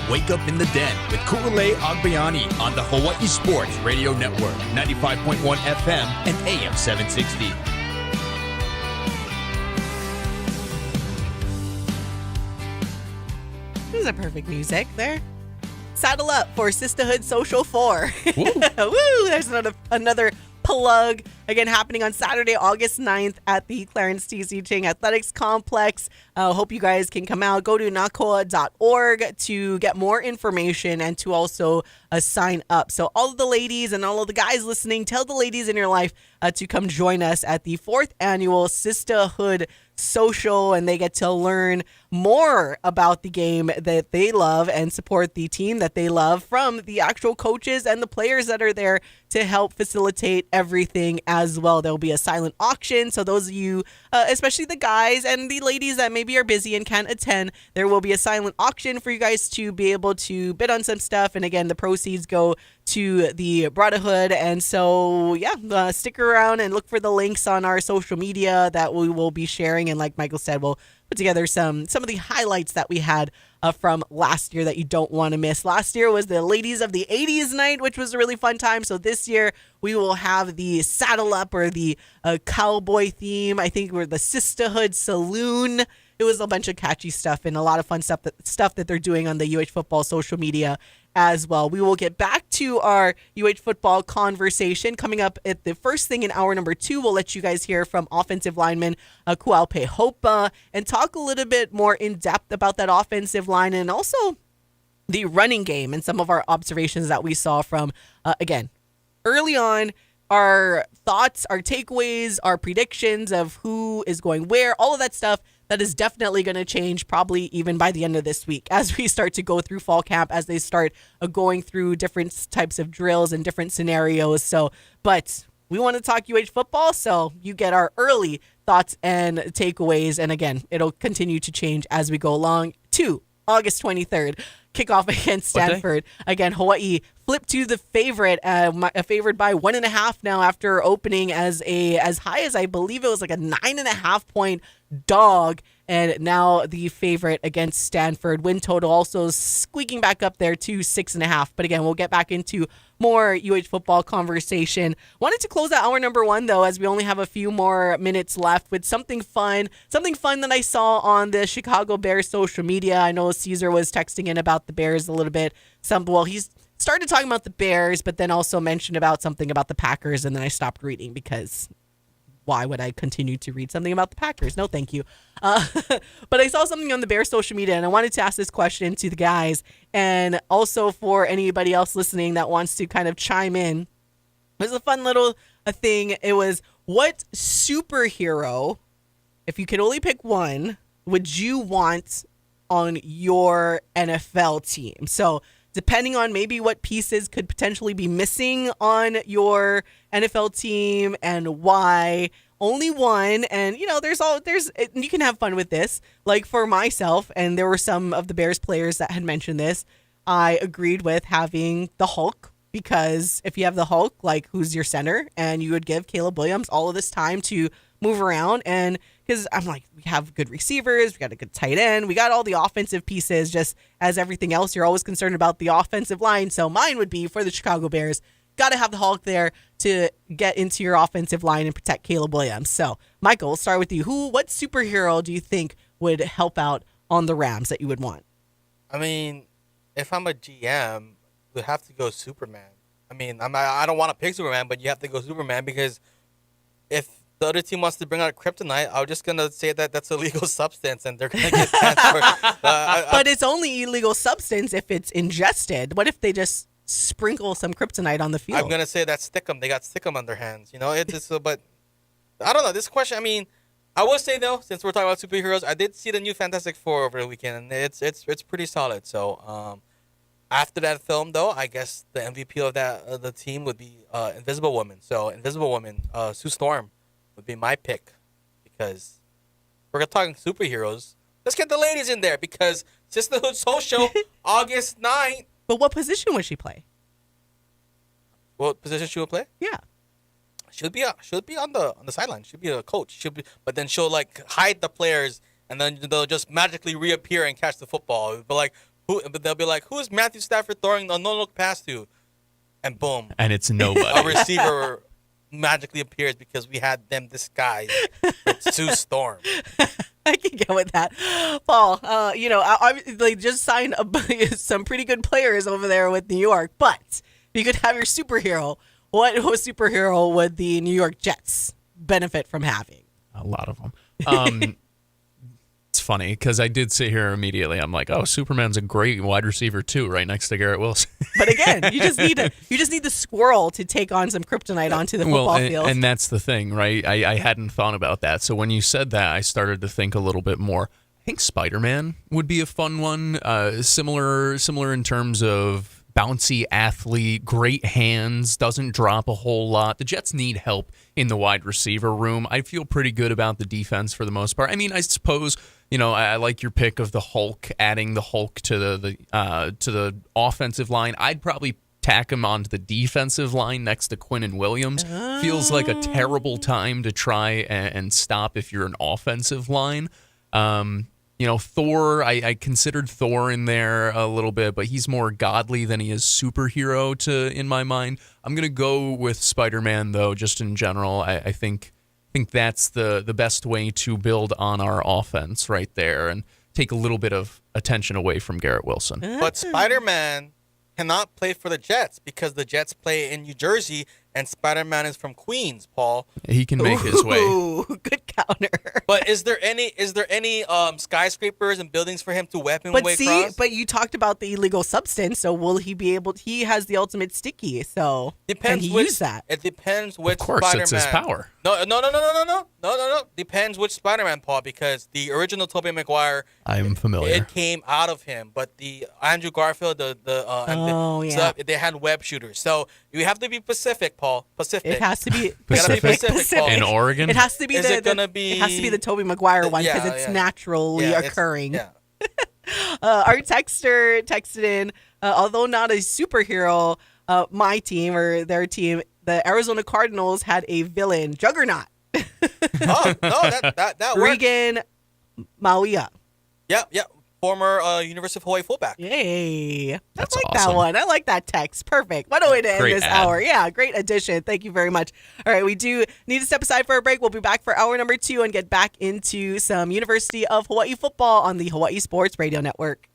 Wake Up in the Den with Ku'ulei Agbayani on the Hawaii Sports Radio Network, 95.1 FM and AM 760. This is a perfect music there. Saddle up for Sisterhood Social 4. Woo! There's another plug. Again, happening on Saturday, August 9th at the Clarence T.C. Ching Athletics Complex. Hope you guys can come out. Go to nakoa.org to get more information and to also sign up. So all of the ladies and all of the guys listening, tell the ladies in your life to come join us at the 4th annual Sisterhood Social, and they get to learn more about the game that they love and support the team that they love from the actual coaches and the players that are there to help facilitate everything as well. There'll be a silent auction, so those of you, especially the guys and the ladies that maybe are busy and can't attend, there will be a silent auction for you guys to be able to bid on some stuff, and again, the proceeds go to the Brotherhood. And so stick around and look for the links on our social media that we will be sharing, and like Michael said, we'll put together some of the highlights that we had from last year that you don't want to miss. Last year was the Ladies of the 80s night, which was a really fun time. So this year we will have the Saddle Up, or the cowboy theme. I think we're the Sisterhood Saloon. It was a bunch of catchy stuff and a lot of fun stuff that they're doing on the UH Football social media as well. We will get back to our UH Football conversation coming up at the first thing in hour number 2. We'll let you guys hear from offensive lineman Kuao Peihopa and talk a little bit more in depth about that offensive line and also the running game and some of our observations that we saw from, again, early on. Our thoughts, our takeaways, our predictions of who is going where, all of that stuff. That is definitely going to change probably even by the end of this week as we start to go through fall camp, as they start going through different types of drills and different scenarios. But we want to talk UH football, so you get our early thoughts and takeaways. And again, it'll continue to change as we go along to August 23rd. Kickoff against Stanford. Again, Hawaii flipped to the favorite, favored by 1.5 now after opening as high as I believe it was like a 9.5 point dog, and now the favorite against Stanford. Win total also squeaking back up there to 6.5. But again, we'll get back into more UH football conversation. Wanted to close out hour number 1 though, as we only have a few more minutes left, with something fun that I saw on the Chicago Bears social media. I know Caesar was texting in about the Bears a little bit. He's started talking about the Bears, but then also mentioned about something about the Packers, and then I stopped reading because why would I continue to read something about the Packers? No, thank you. But I saw something on the Bears social media, and I wanted to ask this question to the guys, and also for anybody else listening that wants to kind of chime in. It was a fun little thing. It was, what superhero, if you could only pick one, would you want on your NFL team? So depending on maybe what pieces could potentially be missing on your NFL team and why, only one. And you can have fun with this. Like for myself, and there were some of the Bears players that had mentioned this, I agreed with having the Hulk, because if you have the Hulk, like, who's your center? And you would give Caleb Williams all of this time to move around. And because I'm like, we have good receivers, we got a good tight end, we got all the offensive pieces. Just as everything else, you're always concerned about the offensive line. So mine would be, for the Chicago Bears, got to have the Hulk there to get into your offensive line and protect Caleb Williams. So Michael, we'll start with you. What superhero do you think would help out on the Rams that you would want? I mean, if I'm a GM, would have to go Superman. I mean, I don't want to pick Superman, but you have to go Superman, because if the other team wants to bring out kryptonite, I'm just going to say that that's a illegal substance and they're going to get transferred. But it's only illegal substance if it's ingested. What if they just sprinkle some kryptonite on the field? I'm going to say that's Stickum. They got Stickum on their hands. But I don't know. This question, I mean, I will say, though, since we're talking about superheroes, I did see the new Fantastic Four over the weekend, and it's pretty solid. So after that film, though, I guess the MVP of the team would be Invisible Woman. So Invisible Woman, Sue Storm, would be my pick, because we're talking superheroes. Let's get the ladies in there, because Sisterhood Social, August 9th. But what position would she play? What position she would play? Yeah. She'll be on the sideline. She'll be a coach. But then she'll like hide the players, and then they'll just magically reappear and catch the football. But like, But they'll be like, "Who is Matthew Stafford throwing a no-look pass to?" And boom, And it's nobody. a receiver magically appears because we had them disguised with Sue Storm. I can get with that, Paul. They just signed some pretty good players over there with New York. But you could have your superhero. What superhero would the New York Jets benefit from having? A lot of them. It's funny because I did sit here immediately. I'm like, oh, Superman's a great wide receiver too, right next to Garrett Wilson. But again, you just need the squirrel to take on some kryptonite onto the football field. And that's the thing, right? I hadn't thought about that. So when you said that, I started to think a little bit more. I think Spider-Man would be a fun one. Similar in terms of bouncy athlete, great hands, doesn't drop a whole lot. The Jets need help in the wide receiver room. I feel pretty good about the defense for the most part. I mean, I suppose, I like your pick of the Hulk, adding the Hulk to the offensive line. I'd probably tack him onto the defensive line next to Quinn and Williams. Feels like a terrible time to try and stop if you're an offensive line. Thor, I considered Thor in there a little bit, but he's more godly than he is superhero in my mind. I'm going to go with Spider-Man, though, just in general. I think that's the best way to build on our offense right there and take a little bit of attention away from Garrett Wilson. But Spider-Man cannot play for the Jets because the Jets play in New Jersey and Spider-Man is from Queens, Paul. He can make his way. Good counter. But is there any skyscrapers and buildings for him to weapon way across? But you talked about the illegal substance, so will he be able he has the ultimate sticky, so can he use that? It depends which Of course, Spider-Man. it's his power. No. Depends which Spider-Man, Paul, because the original Tobey Maguire, I am familiar. It came out of him, but the Andrew Garfield, they had web shooters. So you have to be Pacific, Paul. Pacific. It has to be Pacific. Paul. In Oregon? It has to be It has to be the Tobey Maguire one because it's naturally occurring. Our texter texted in, although not a superhero, my team or their team, the Arizona Cardinals had a villain, Juggernaut. That works. Regan Mauia. Yeah. Former University of Hawaii fullback. Yay. That's I like awesome. that one. I like that text. Perfect. What a way to end Great this ad. hour. Yeah, great addition. Thank you very much. All right, we do need to step aside for a break. We'll be back for hour number 2 and get back into some University of Hawaii football on the Hawaii Sports Radio Network.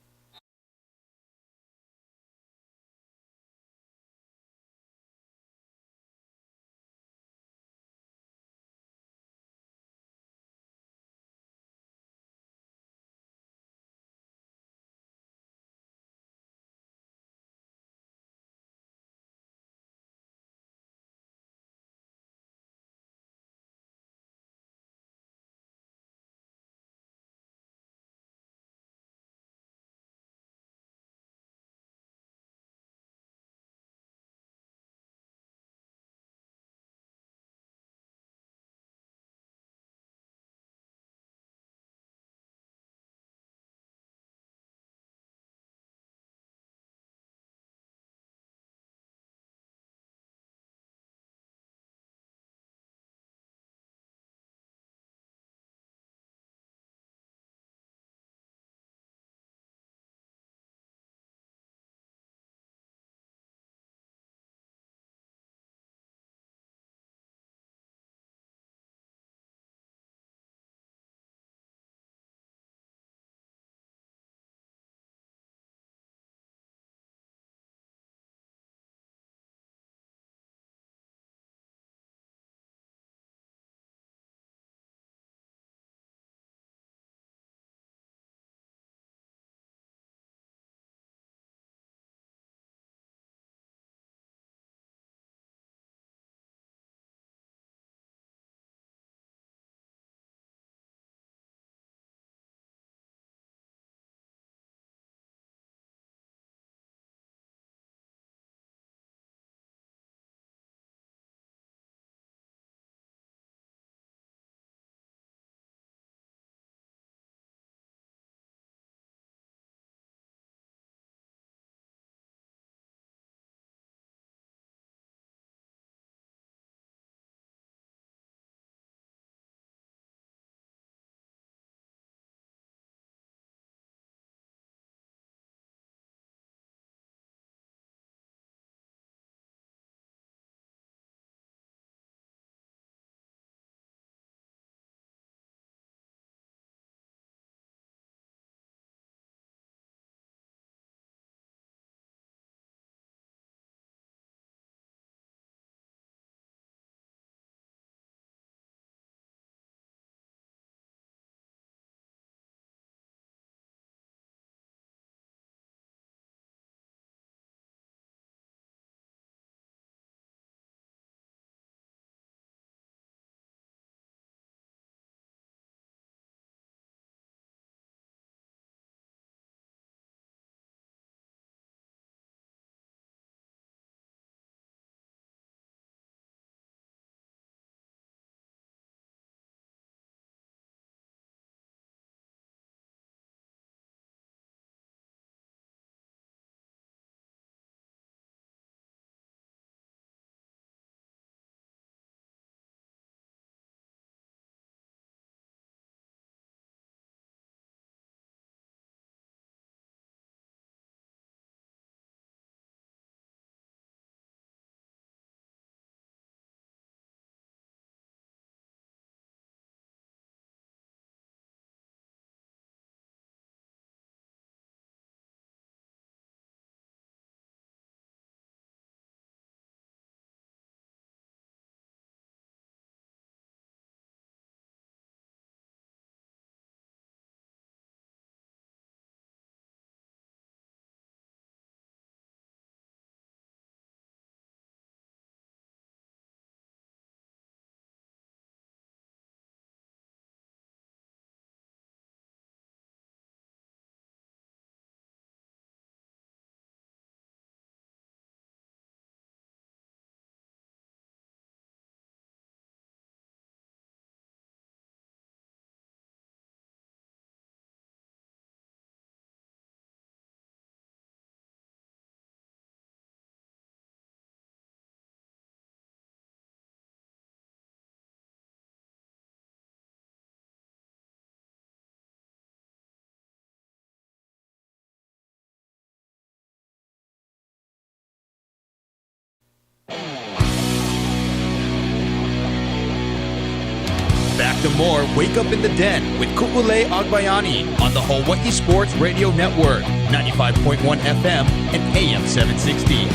Back to more Wake Up in the Den with Ku'ule Agbayani on the Hawai'i Sports Radio Network, 95.1 FM and AM 760.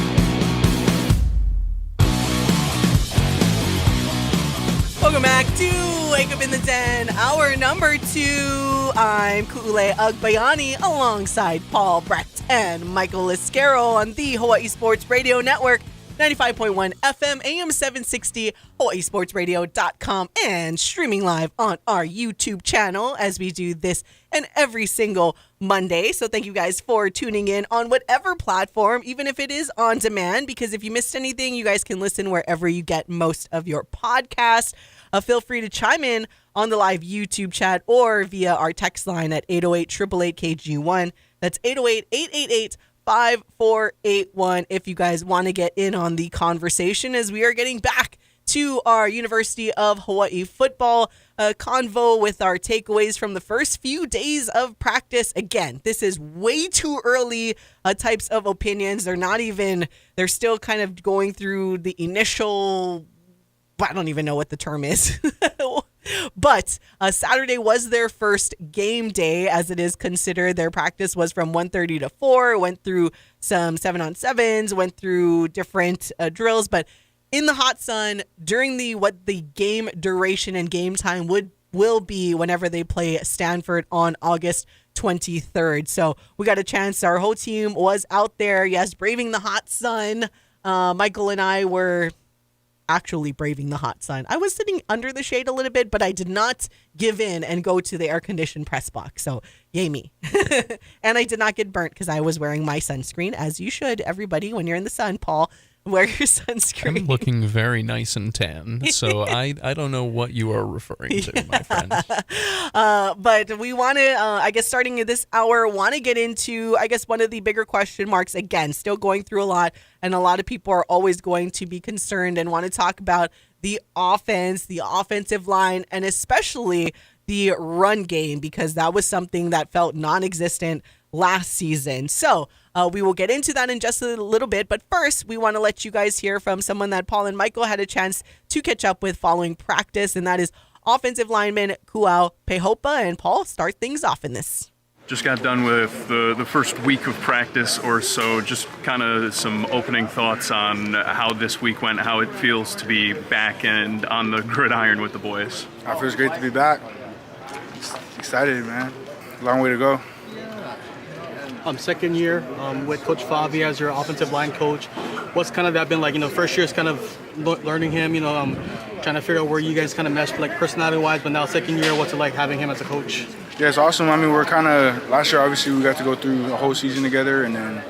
Welcome back to Wake Up in the Den, hour number 2. I'm Ku'ule Agbayani alongside Paul Brecht and Michael Liscaro on the Hawai'i Sports Radio Network, 95.1 FM, AM 760, hawaiisportsradio.com, and streaming live on our YouTube channel as we do this and every single Monday. So thank you guys for tuning in on whatever platform, even if it is on demand, because if you missed anything, you guys can listen wherever you get most of your podcast. Feel free to chime in on the live YouTube chat or via our text line at 808-888-KG1. That's 808-888-5481 if you guys want to get in on the conversation, as we are getting back to our University of Hawaii football convo with our takeaways from the first few days of practice. Again, this is way too early types of opinions. They're still kind of going through the initial, I don't even know what the term is. But Saturday was their first game day, as it is considered. Their practice was from 1:30 to 4, went through some 7-on-7s, went through different drills. But in the hot sun, during what the game duration and game time will be whenever they play Stanford on August 23rd. So we got a chance. Our whole team was out there, yes, braving the hot sun. Michael and I were actually braving the hot sun. I was sitting under the shade a little bit, but I did not give in and go to the air-conditioned press box. So, yay me. And I did not get burnt because I was wearing my sunscreen, as you should, everybody, when you're in the sun. Paul, wear your sunscreen. I'm looking very nice and tan, so I don't know what you are referring to, my friend. But we want to, I guess, starting this hour, want to get into, I guess, one of the bigger question marks. Again, still going through a lot, and a lot of people are always going to be concerned and want to talk about the offense, the offensive line, and especially the run game, because that was something that felt non-existent last season. So we will get into that in just a little bit. But first, we want to let you guys hear from someone that Paul and Michael had a chance to catch up with following practice, and that is offensive lineman Kuao Peihopa. And Paul, start things off in this. Just got done with the first week of practice or so. Just kind of some opening thoughts on how this week went, how it feels to be back and on the gridiron with the boys. It feels great to be back. Excited, man. Long way to go. Second year with Coach Favi as your offensive line coach. What's kind of that been like? First year is kind of learning him, trying to figure out where you guys kind of mesh, like personality-wise, but now second year, what's it like having him as a coach? Yeah, it's awesome. I mean, we're kind of, last year, obviously, we got to go through a whole season together, and then,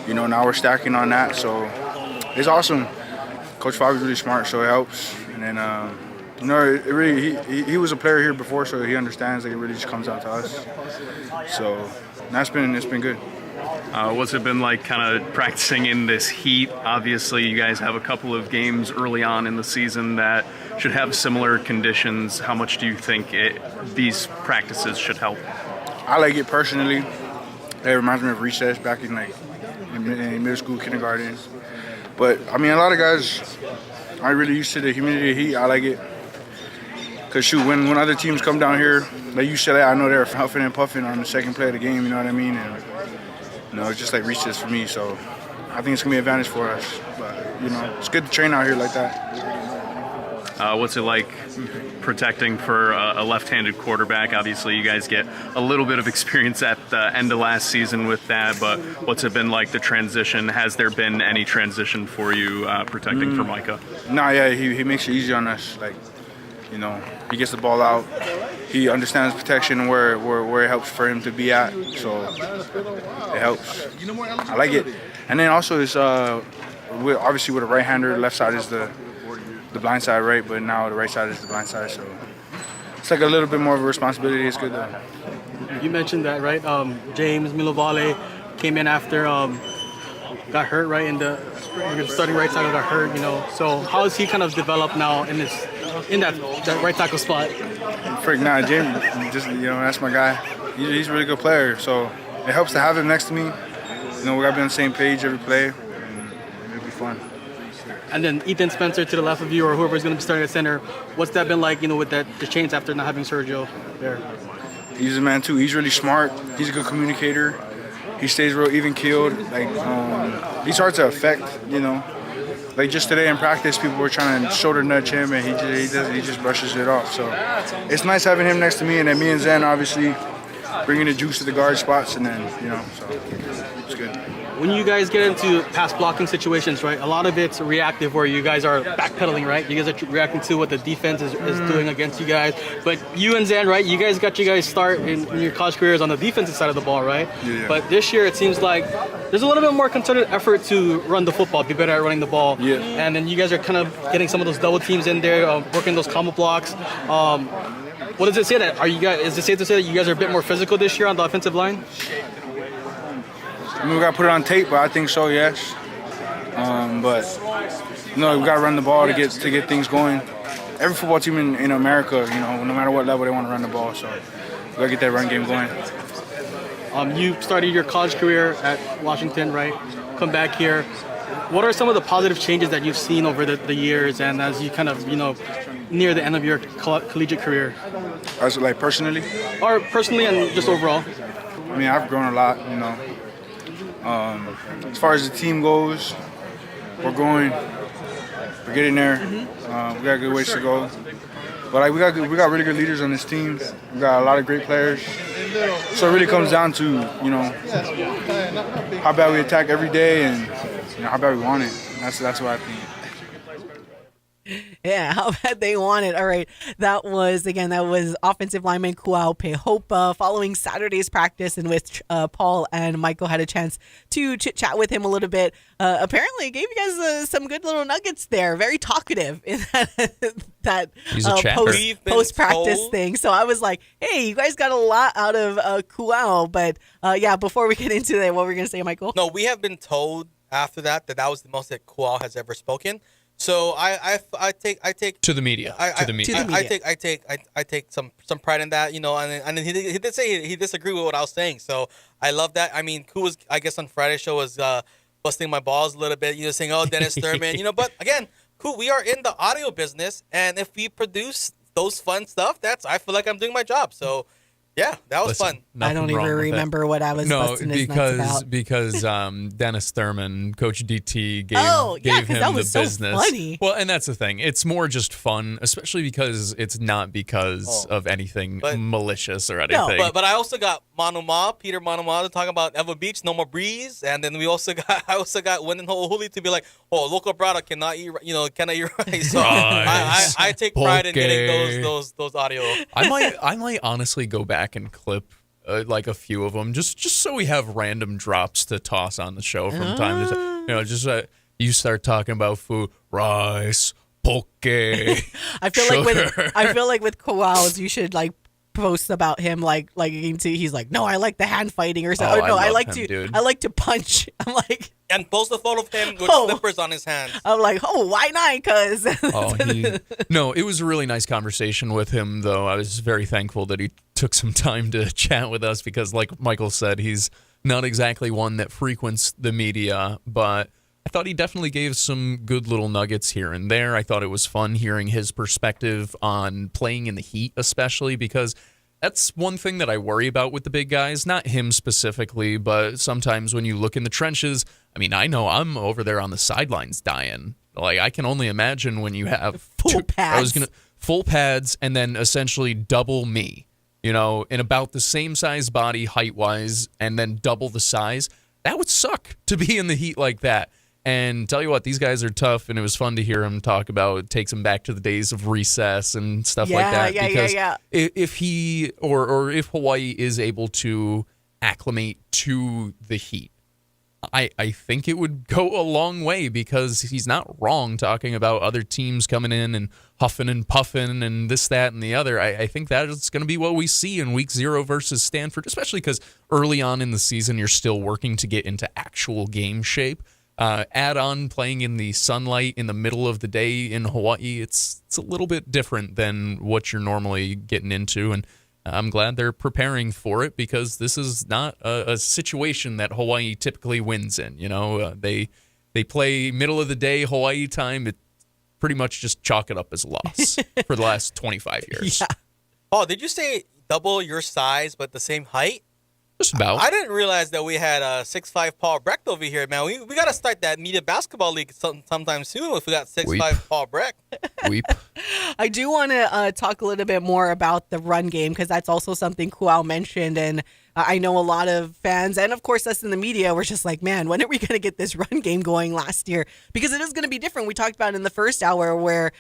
now we're stacking on that, so it's awesome. Coach Favi's really smart, so it helps. And then, it really, he was a player here before, so he understands that it really just comes down to us. So it's been good. What's it been like kind of practicing in this heat? Obviously, you guys have a couple of games early on in the season that should have similar conditions. How much do you think these practices should help? I like it personally. It reminds me of recess back in in middle school, kindergarten. But, I mean, a lot of guys aren't really used to the humidity of heat. I like it. Because, shoot, when other teams come down here, like UCLA, I know they're huffing and puffing on the second play of the game, you know what I mean? And, it's just like recess for me, so I think it's going to be an advantage for us. But, it's good to train out here like that. What's it like protecting for a left-handed quarterback? Obviously, you guys get a little bit of experience at the end of last season with that, but what's it been like, the transition? Has there been any transition for you protecting for Micah? No, yeah, he makes it easy on us. He gets the ball out. He understands protection and where it helps for him to be at. So it helps. I like it. And then also it's obviously with a right-hander, the left side is the blind side, right? But now the right side is the blind side. So it's like a little bit more of a responsibility. It's good though. You mentioned that, right? James Milovale came in after got hurt, right? In the starting right tackle got hurt, So how has he kind of developed now in that right tackle spot? James, just that's my guy. He's a really good player, so it helps to have him next to me. We gotta be on the same page every play, and it'll be fun. and then Ethan Spencer to the left of you, or whoever's going to be starting at center. What's that been like, with the change after not having Sergio there? He's a man too. He's really smart. He's a good communicator. He stays real even-keeled. He's hard to affect, Like just today in practice, people were trying to shoulder nudge him, and he just brushes it off. So it's nice having him next to me, and then me and Zen obviously bringing the juice to the guard spots, and then so it's good. When you guys get into pass blocking situations, right, a lot of it's reactive where you guys are backpedaling, right? You guys are reacting to what the defense is doing against you guys. But you and Zan, right, you guys start in your college careers on the defensive side of the ball, right? Yeah. But this year it seems like there's a little bit more concerted effort to run the football, be better at running the ball. Yeah. And then you guys are kind of getting some of those double teams in there, working those combo blocks. What does it say that? Is it safe to say that you guys are a bit more physical this year on the offensive line? I mean, we got to put it on tape, but I think so, yes. But we got to run the ball to get things going. Every football team in America, no matter what level, they want to run the ball. So we got to get that run game going. You started your college career at Washington, right? Come back here. What are some of the positive changes that you've seen over the years, and as you kind of, near the end of your collegiate career? As like personally? Or personally and just overall? I mean, I've grown a lot, As far as the team goes, we're getting there. We got good ways to go. But we got really good leaders on this team. We got a lot of great players. So it really comes down to, how bad we attack every day and how bad we want it. That's what I think. Yeah, how bad they want it. All right. That was offensive lineman Kuao Peihopa following Saturday's practice, in which Paul and Michael had a chance to chit-chat with him a little bit. Apparently, gave you guys some good little nuggets there. Very talkative in that post-practice thing. So I was like, hey, you guys got a lot out of Kuao. But before we get into that, what were we going to say, Michael? No, we have been told after that was the most that Kuao has ever spoken. So I take to the media. I take some pride in that, and then he did say he disagreed with what I was saying. So I love that. I mean, Ku was, I guess, on Friday's show was busting my balls a little bit, saying, "Oh, Dennis Thurman," But again, Ku, we are in the audio business, and if we produce those fun stuff, I feel like I'm doing my job. So. Yeah, that was fun. I don't even remember what I was busting his nuts about. because Dennis Thurman, Coach DT, gave him that was the business. So funny. Well, and that's the thing. It's more just fun, especially because it's not because of anything malicious or anything. No, but I also got Peter Manuma to talk about Evo Beach, No More Breeze, and then I also got Wendell Huli to be like, local brother cannot eat rice. So I take pride in getting those audio. I might honestly go back and clip like a few of them just so we have random drops to toss on the show from time to time. You start talking about food, rice, poke. I feel like with Koalas, you should post about him he's like, no, I like the hand fighting or something. I like to punch. I'm like, and post a photo of him with slippers on his hands. I'm like, why not? Cause no, it was a really nice conversation with him, though. I was very thankful that he took some time to chat with us because, like Michael said, he's not exactly one that frequents the media, but I thought he definitely gave some good little nuggets here and there. I thought it was fun hearing his perspective on playing in the heat, especially because that's one thing that I worry about with the big guys. Not him specifically, but sometimes when you look in the trenches, I mean, I know I'm over there on the sidelines dying. Like, I can only imagine when you have full pads and then essentially double me, in about the same size body height-wise and then double the size. That would suck to be in the heat like that. And tell you what, these guys are tough, and it was fun to hear him talk about. It takes him back to the days of recess and stuff like that. If he or if Hawaii is able to acclimate to the heat, I think it would go a long way because he's not wrong talking about other teams coming in and huffing and puffing and this, that, and the other. I think that is going to be what we see in week 0 versus Stanford, especially because early on in the season, you're still working to get into actual game shape. Add on playing in the sunlight in the middle of the day in Hawaii, it's a little bit different than what you're normally getting into, and I'm glad they're preparing for it because this is not a situation that Hawaii typically wins in. They play middle of the day Hawaii time. It pretty much just chalk it up as a loss for the last 25 years. Yeah. Oh, did you say double your size but the same height? Just about. I didn't realize that we had 6'5" Paul Brecht over here, man. We got to start that media basketball league sometime soon if we got 6'5" Paul Brecht. Weep. I do want to talk a little bit more about the run game because that's also something Kuao mentioned. And I know a lot of fans and, of course, us in the media were just like, man, when are we going to get this run game going last year? Because it is going to be different. We talked about it in the first hour where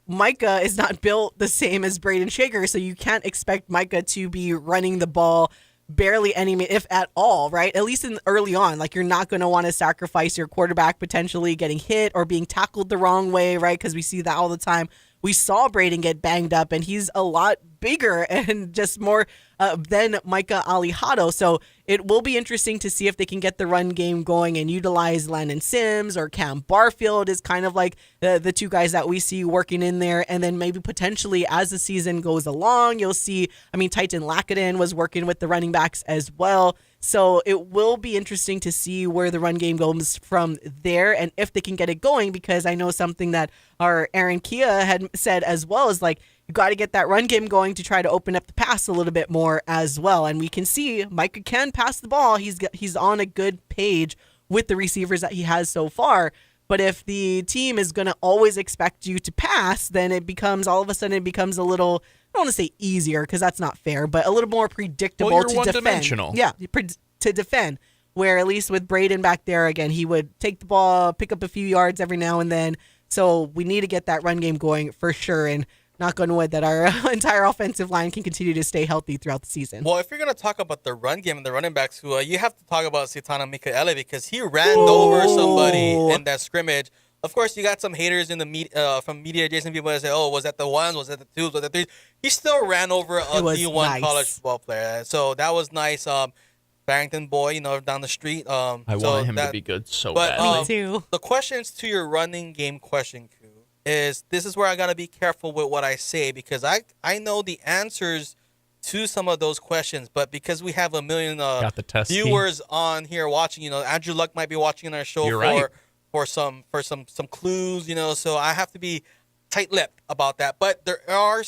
Micah is not built the same as Braden Shaker. So you can't expect Micah to be running the ball barely any, if at all, right? At least early on, like you're not going to want to sacrifice your quarterback potentially getting hit or being tackled the wrong way, right? Because we see that all the time. We saw Braden get banged up, and he's a lot bigger and just more than Micah Alihado. So it will be interesting to see if they can get the run game going and utilize Landon Sims or Cam Barfield is kind of like the two guys that we see working in there. And then maybe potentially as the season goes along, you'll see, Titan Lakaden was working with the running backs as well. So it will be interesting to see where the run game goes from there and if they can get it going, because I know something that our Aaron Kia had said as well is like, you got to get that run game going to try to open up the pass a little bit more as well. And we can see Micah can pass the ball. He's on a good page with the receivers that he has so far. But if the team is going to always expect you to pass, then it becomes all of a sudden it becomes a little, I don't want to say easier because that's not fair, but a little more predictable you're to one-dimensional. defend. Yeah, to defend. Where at least with Braden back there, again, he would take the ball, pick up a few yards every now and then. So we need to get that run game going for sure. And knock on wood that our entire offensive line can continue to stay healthy throughout the season. Well, if you're going to talk about the run game and the running backs, who you have to talk about Sitana Mikaele because he ran over somebody in that scrimmage. Of course, you got some haters in the from media adjacent people that say, "Oh, was that the ones? Was that the twos? Was that the threes?" He still ran over a D1 college football player, so that was nice. Barrington boy, down the street. I want him to be good so bad. Me too. The questions to your running game question, Ku, is this is where I got to be careful with what I say because I know the answers to some of those questions, but because we have a million viewers on here watching, Andrew Luck might be watching our show for some clues, so I have to be tight-lipped about that. But there are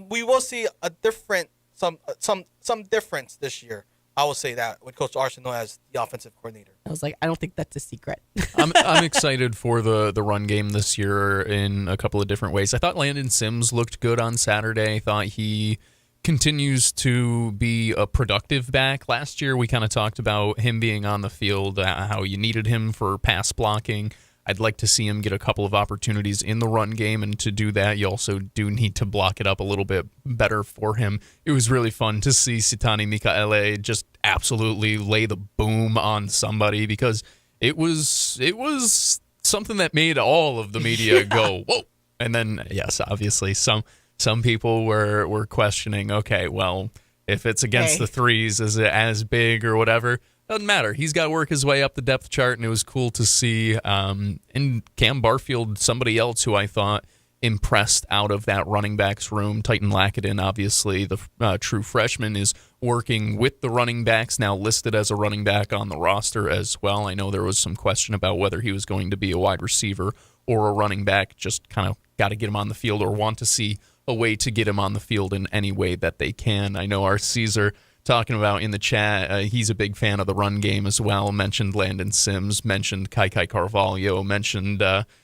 we will see a different some difference this year. I will say that with Coach Arsenault as the offensive coordinator. I was like, I don't think that's a secret. I'm excited for the run game this year in a couple of different ways. I thought Landon Sims looked good on Saturday. I thought he continues to be a productive back. Last year, we kind of talked about him being on the field, how you needed him for pass blocking. I'd like to see him get a couple of opportunities in the run game, and to do that, you also do need to block it up a little bit better for him. It was really fun to see Sitani Mikaele just absolutely lay the boom on somebody because it was something that made all of the media go, whoa. And then, yes, obviously, some people were questioning, okay, well, if it's against the threes, is it as big or whatever? Doesn't matter. He's got to work his way up the depth chart, and it was cool to see. And Cam Barfield, somebody else who I thought impressed out of that running backs room. Titan Lakaden, obviously, the true freshman, is working with the running backs, now listed as a running back on the roster as well. I know there was some question about whether he was going to be a wide receiver or a running back. Just kind of got to get him on the field or want to see a way to get him on the field in any way that they can. I know our Caesar talking about in the chat, he's a big fan of the run game as well. Mentioned Landon Sims, mentioned Kai Carvalho, mentioned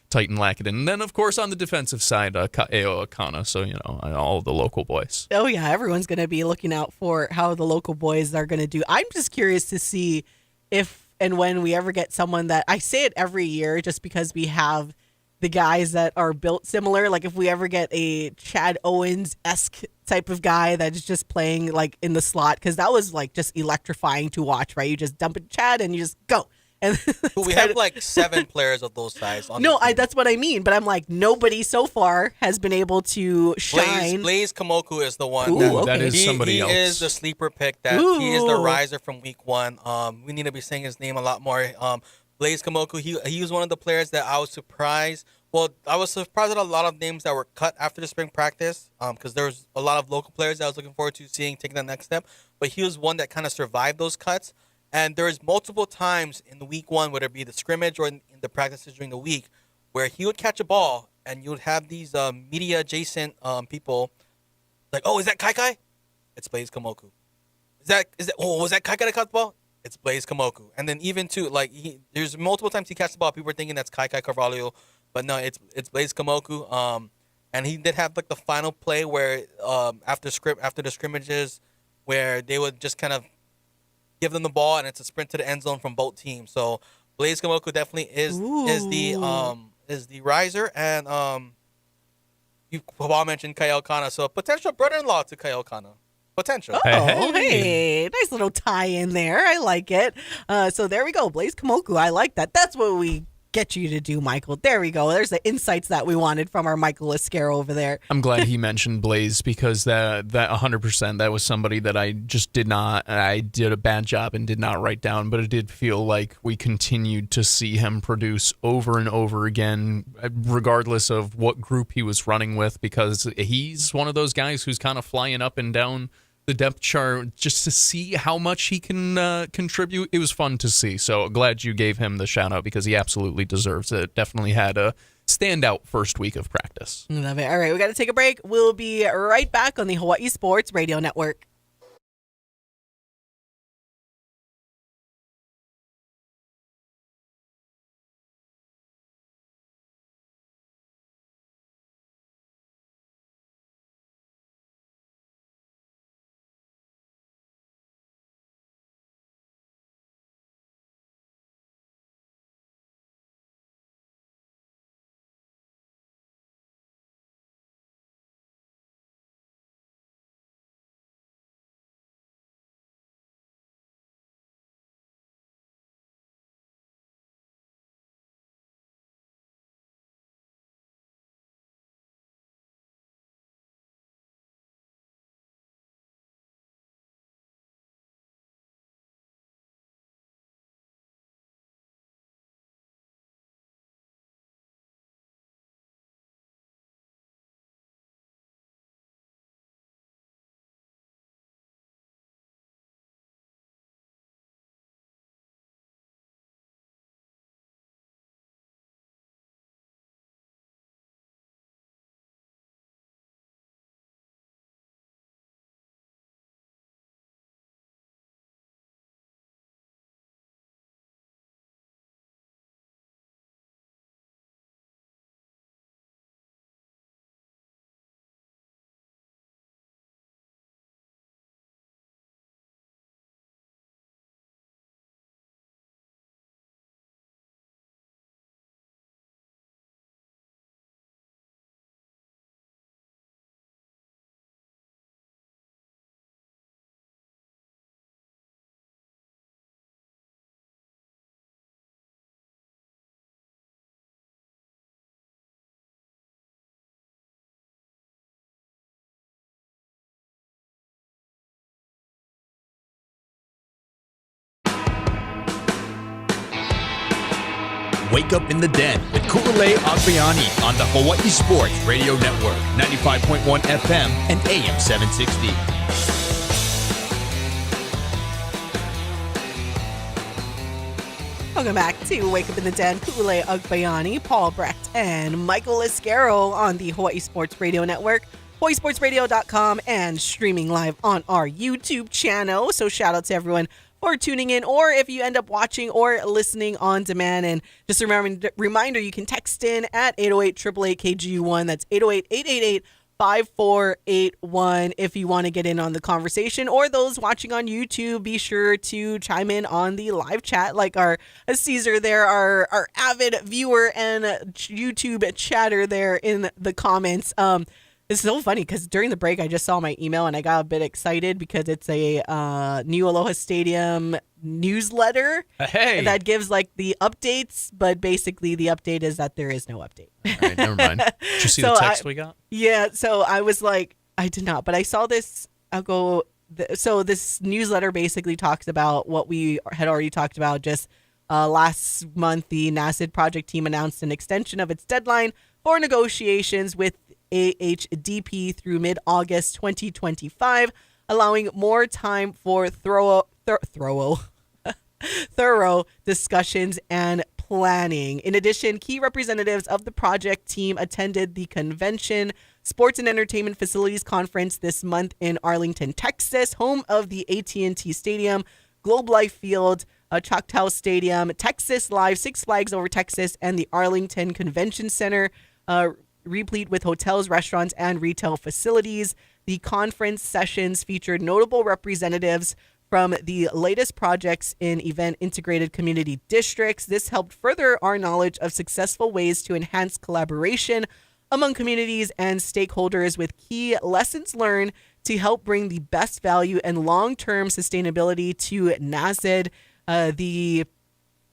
Titan Lakaden. And then, of course, on the defensive side, Ka'eo Akana. So, all the local boys. Oh, yeah. Everyone's going to be looking out for how the local boys are going to do. I'm just curious to see if and when we ever get someone that, I say it every year just because we have the guys that are built similar. Like if we ever get a Chad Owens-esque type of guy that is just playing like in the slot, because that was like just electrifying to watch, right? You just dump it Chad and you just go. And we have like 7 players of those size. That's what I mean. But I'm like, nobody so far has been able to shine. Blaze Kamoku is the one. That is somebody else. He is the sleeper pick. He is the riser from week 1. We need to be saying his name a lot more. Blaze Kamoku, he was one of the players that I was surprised. Well, I was surprised at a lot of names that were cut after the spring practice because there was a lot of local players that I was looking forward to seeing taking the next step. But he was one that kind of survived those cuts. And there's multiple times in the week one, whether it be the scrimmage or in the practices during the week, where he would catch a ball and you would have these media adjacent people like, oh, is that Kai Kai? It's Blaze Kamoku. Was that Kai Kai that caught the ball? It's Blaze Kamoku. And then even too, like there's multiple times he catches the ball, people are thinking that's Kai Kai Carvalho, but no, it's Blaze Kamoku. And he did have like the final play where after the scrimmages, where they would just kind of give them the ball and it's a sprint to the end zone from both teams. So Blaze Kamoku definitely is the riser, and you mentioned Kyle Kana, so a potential brother-in-law to Kyle Kana. Potential. Oh, hey, nice little tie-in there. I like it. So there we go, Blaze Kamoku. I like that. That's what we get you to do, Michael. There we go. There's the insights that we wanted from our Michael Iscaro over there. I'm glad he mentioned Blaze, because that 100%, that was somebody that I did a bad job and did not write down, but it did feel like we continued to see him produce over and over again, regardless of what group he was running with, because he's one of those guys who's kind of flying up and down the depth chart just to see how much he can contribute. It was fun to see. So glad you gave him the shout out, because he absolutely deserves it. Definitely had a standout first week of practice. Love it. All right, we got to take a break. We'll be right back on the Hawai'i Sports Radio Network. Wake Up in the Den with Ku'ulei Agbayani on the Hawai'i Sports Radio Network, 95.1 FM and AM 760. Welcome back to Wake Up in the Den. Ku'ulei Agbayani, Paul Brecht, and Michael Iscaro on the Hawai'i Sports Radio Network, hawaiisportsradio.com, and streaming live on our YouTube channel. So shout out to everyone for tuning in, or if you end up watching or listening on demand. And just a reminder, you can text in at 808-888-KGU1. That's 808-888-5481 if you want to get in on the conversation. Or those watching on YouTube, be sure to chime in on the live chat, like our Caesar there, our avid viewer and YouTube chatter there in the comments. It's so funny because during the break, I just saw my email and I got a bit excited because it's a new Aloha Stadium newsletter that gives like the updates, but basically the update is that there is no update. All right, never mind. Did you see the text we got? Yeah, so I was like, I did not, but I saw this. So this newsletter basically talks about what we had already talked about. Just last month, the NASED project team announced an extension of its deadline for negotiations with AHDP through mid-August 2025, allowing more time for thorough thorough discussions and planning. In addition, key representatives of the project team attended the convention Sports and Entertainment Facilities Conference this month in Arlington, Texas, home of the AT&T Stadium, Globe Life Field, Choctaw Stadium, Texas Live, Six Flags Over Texas, and the Arlington Convention Center, replete with hotels, restaurants, and retail facilities. The conference sessions featured notable representatives from the latest projects in event integrated community districts. This helped further our knowledge of successful ways to enhance collaboration among communities and stakeholders, with key lessons learned to help bring the best value and long-term sustainability to NASED. The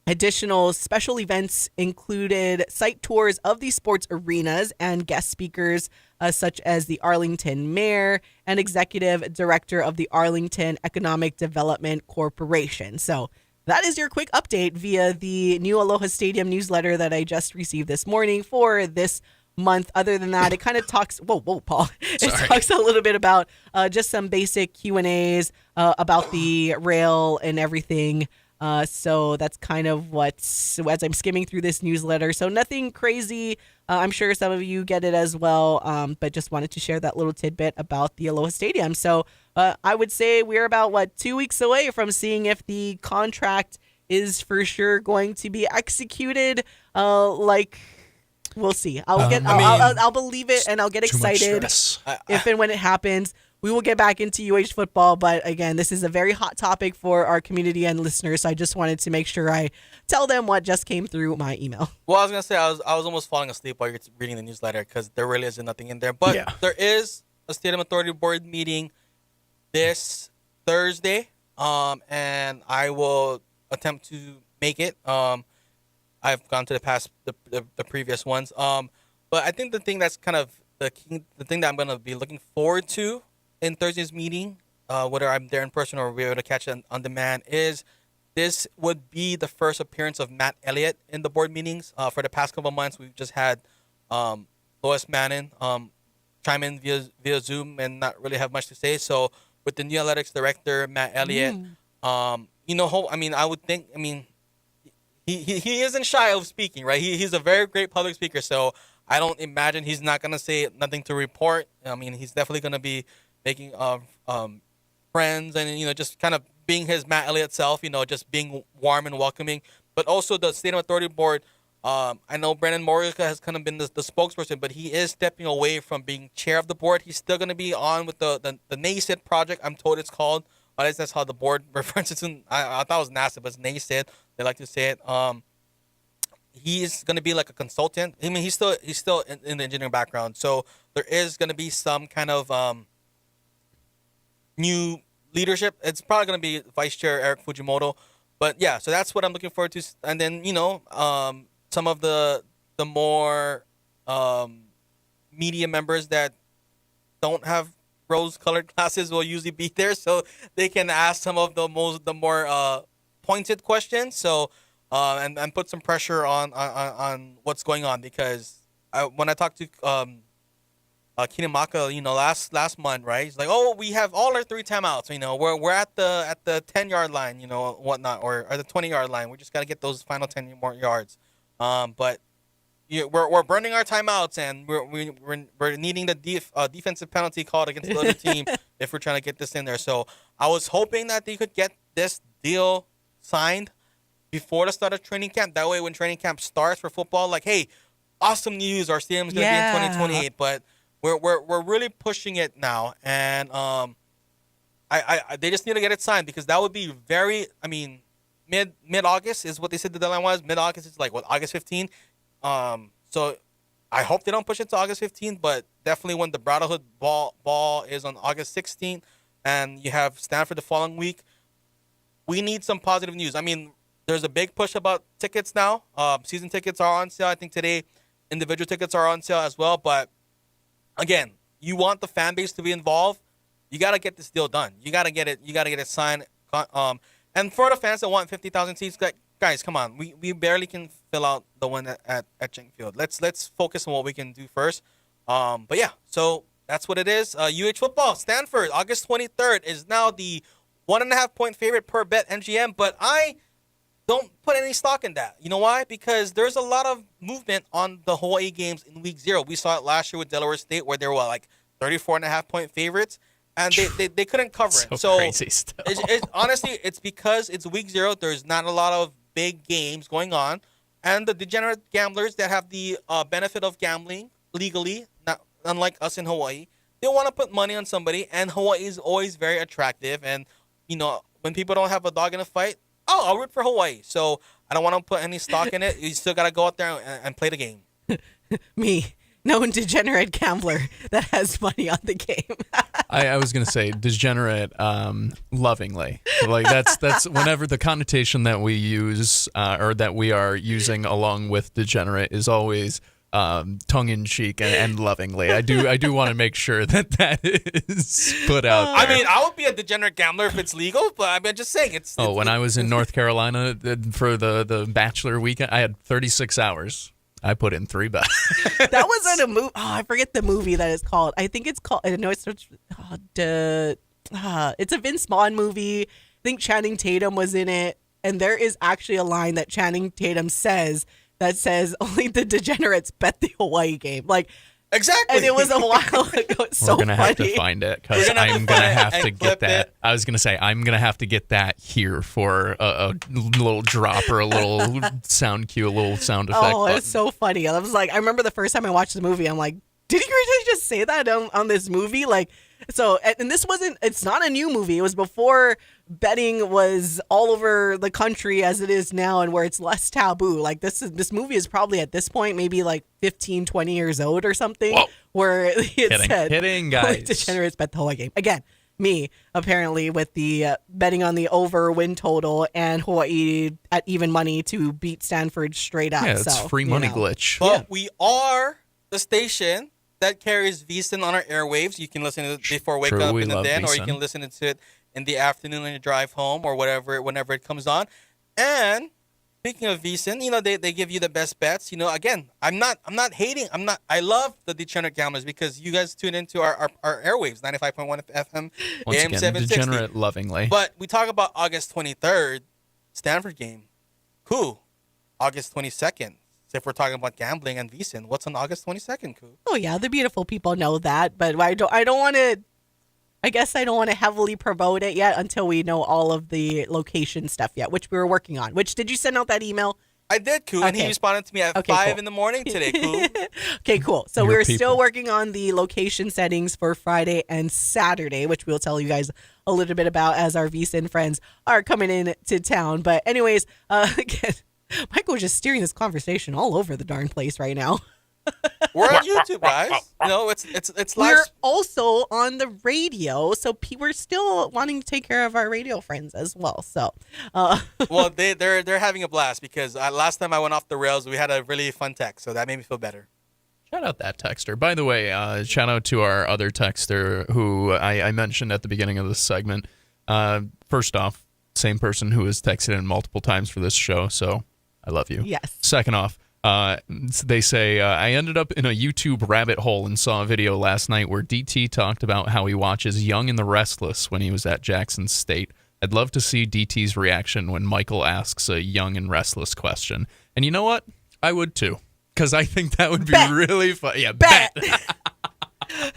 additional special events included site tours of the sports arenas and guest speakers such as the Arlington Mayor and Executive Director of the Arlington Economic Development Corporation. So that is your quick update via the new Aloha Stadium newsletter that I just received this morning for this month. Other than that, it kind of talks, whoa, Paul. It talks a little bit about just some basic Q&As about the rail and everything. So that's kind of what's, as I'm skimming through this newsletter. So nothing crazy. I'm sure some of you get it as well, but just wanted to share that little tidbit about the Aloha Stadium. So I would say we're about, 2 weeks away from seeing if the contract is for sure going to be executed. We'll see. I'll believe it and I'll get excited if and when it happens. We will get back into UH football, but again, this is a very hot topic for our community and listeners. So I just wanted to make sure I tell them what just came through my email. Well, I was gonna say I was almost falling asleep while you're reading the newsletter because there really isn't nothing in there. But there is a Stadium Authority Board meeting this Thursday, and I will attempt to make it. I've gone to the previous ones, but I think the thing that's kind of the thing that I'm gonna be looking forward to in Thursday's meeting, whether I'm there in person or we're able to catch it on demand, is this would be the first appearance of Matt Elliott in the board meetings. For the past couple of months, we've just had Lois Mannon chime in via Zoom and not really have much to say. So with the new athletics director, Matt Elliott, I would think, he isn't shy of speaking, right? He's a very great public speaker, so I don't imagine he's not going to say nothing to report. He's definitely going to be making friends and, just kind of being his Matt Elliott self, just being warm and welcoming. But also the Stadium Authority Board, I know Brandon Morica has kind of been the spokesperson, but he is stepping away from being chair of the board. He's still going to be on with the NASED project, I'm told it's called. At least that's how the board refers to it. I thought it was NASED, but it's NASED. They like to say it. He's going to be like a consultant. He's still in the engineering background. So there is going to be some kind of new leadership. It's probably going to be Vice Chair Eric Fujimoto. But yeah, so that's what I'm looking forward to. And then, some of the more media members that don't have rose-colored glasses will usually be there, so they can ask some of the more pointed questions. So and put some pressure on what's going on, because when I talked to Kinamaka, last month, right? He's like, oh, we have all our 3 timeouts. We're at the 10-yard line, whatnot, or the 20-yard line. We just got to get those final 10 more yards. But we're burning our timeouts, and we're needing the defensive penalty called against the other team if we're trying to get this in there. So I was hoping that they could get this deal signed before the start of training camp. That way, when training camp starts for football, like, hey, awesome news, our stadium's going to be in 2028. But we're really pushing it now, and they just need to get it signed, because that would be very, mid-August is what they said the deadline was. Mid-August is August 15th. So I hope they don't push it to August 15th, but definitely when the Brotherhood ball is on August 16th and you have Stanford the following week, we need some positive news. There's a big push about tickets now. Season tickets are on sale. I think today individual tickets are on sale as well. But again, you want the fan base to be involved. You got to get this deal done. You got to get it. You got to get it signed. And for the fans that want 50,000 seats, guys, come on. We barely can fill out the one at Ching Field. Let's focus on what we can do first. But yeah, so that's what it is. UH football, Stanford, August 23rd is now the 1.5 point favorite per bet MGM. But I don't put any stock in that. You know why? Because there's a lot of movement on the Hawaii games in week 0. We saw it last year with Delaware State where they were like 34.5-point favorites, and they couldn't cover it. So crazy stuff. Honestly, it's because it's week 0. There's not a lot of big games going on, and the degenerate gamblers that have the benefit of gambling legally, not unlike us in Hawaii, they want to put money on somebody, and Hawaii is always very attractive. And when people don't have a dog in a fight, I'll root for Hawaii. So I don't want to put any stock in it. You still got to go out there and play the game. Me, known degenerate gambler that has money on the game. I was gonna say degenerate lovingly. Like that's whenever the connotation that we use or that we are using along with degenerate is always tongue in cheek and lovingly. I do want to make sure that is put out there. I mean, I would be a degenerate gambler if it's legal, but I'm just saying it's. When I was in North Carolina for the bachelor weekend, I had 36 hours. I put in 3 bets. That was at a movie. Oh, I forget the movie that it's called. I think it's called. I know it's. It's a Vince Vaughn movie. I think Channing Tatum was in it, and there is actually a line that Channing Tatum says that says only the degenerates bet the Hawaii game. Like exactly. And it was a while ago. It's so We're gonna funny. have to find it because I'm gonna have to get that. I was gonna say I'm gonna have to get that here for a little drop or a little sound cue, a little sound effect. Oh, it's so funny. I was like, I remember the first time I watched the movie, I'm like, did he really just say that on this movie? Like, so, and this wasn't, it's not a new movie. It was before betting was all over the country as it is now and where it's less taboo. Like this movie is probably at this point, maybe like 15, 20 years old or something. Whoa. Where it said, Hitting guys. Degenerates bet the Hawaii game. Again, me, apparently, with the betting on the over win total and Hawaii at even money to beat Stanford straight up. Yeah, it's free money glitch. But we are the station that carries VSiN on our airwaves. You can listen to it before wake up in the den, or you can listen to it in the afternoon on your drive home or whenever it comes on. And speaking of VSiN, they give you the best bets. Again, I'm not hating. I love the degenerate gamblers because you guys tune into our airwaves, 95.1 FM, Once AM again, 760. degenerate lovingly. But we talk about August 23rd, Stanford game. Cool. August 22nd. If we're talking about gambling and VSiN, what's on August 22nd, Koo? Oh yeah, the beautiful people know that, but I don't want to. I guess I don't want to heavily promote it yet until we know all of the location stuff yet, which we were working on. Which did you send out that email? I did, Koo, and he responded to me at 5 in the morning today, Koo. Okay, cool. So we're still working on the location settings for Friday and Saturday, which we'll tell you guys a little bit about as our VSiN friends are coming in to town. But anyways, again. Michael was just steering this conversation all over the darn place right now. We're on YouTube, guys. It's live. We're also on the radio, so we're still wanting to take care of our radio friends as well. So, well, they're having a blast because last time I went off the rails, we had a really fun text, so that made me feel better. Shout out that texter. By the way, shout out to our other texter who I mentioned at the beginning of this segment. First off, same person who has texted in multiple times for this show, so I love you. Yes. Second off, they say, I ended up in a YouTube rabbit hole and saw a video last night where DT talked about how he watches Young and the Restless when he was at Jackson State. I'd love to see DT's reaction when Michael asks a Young and Restless question. And you know what? I would too, because I think that would be really fun. Yeah, bet.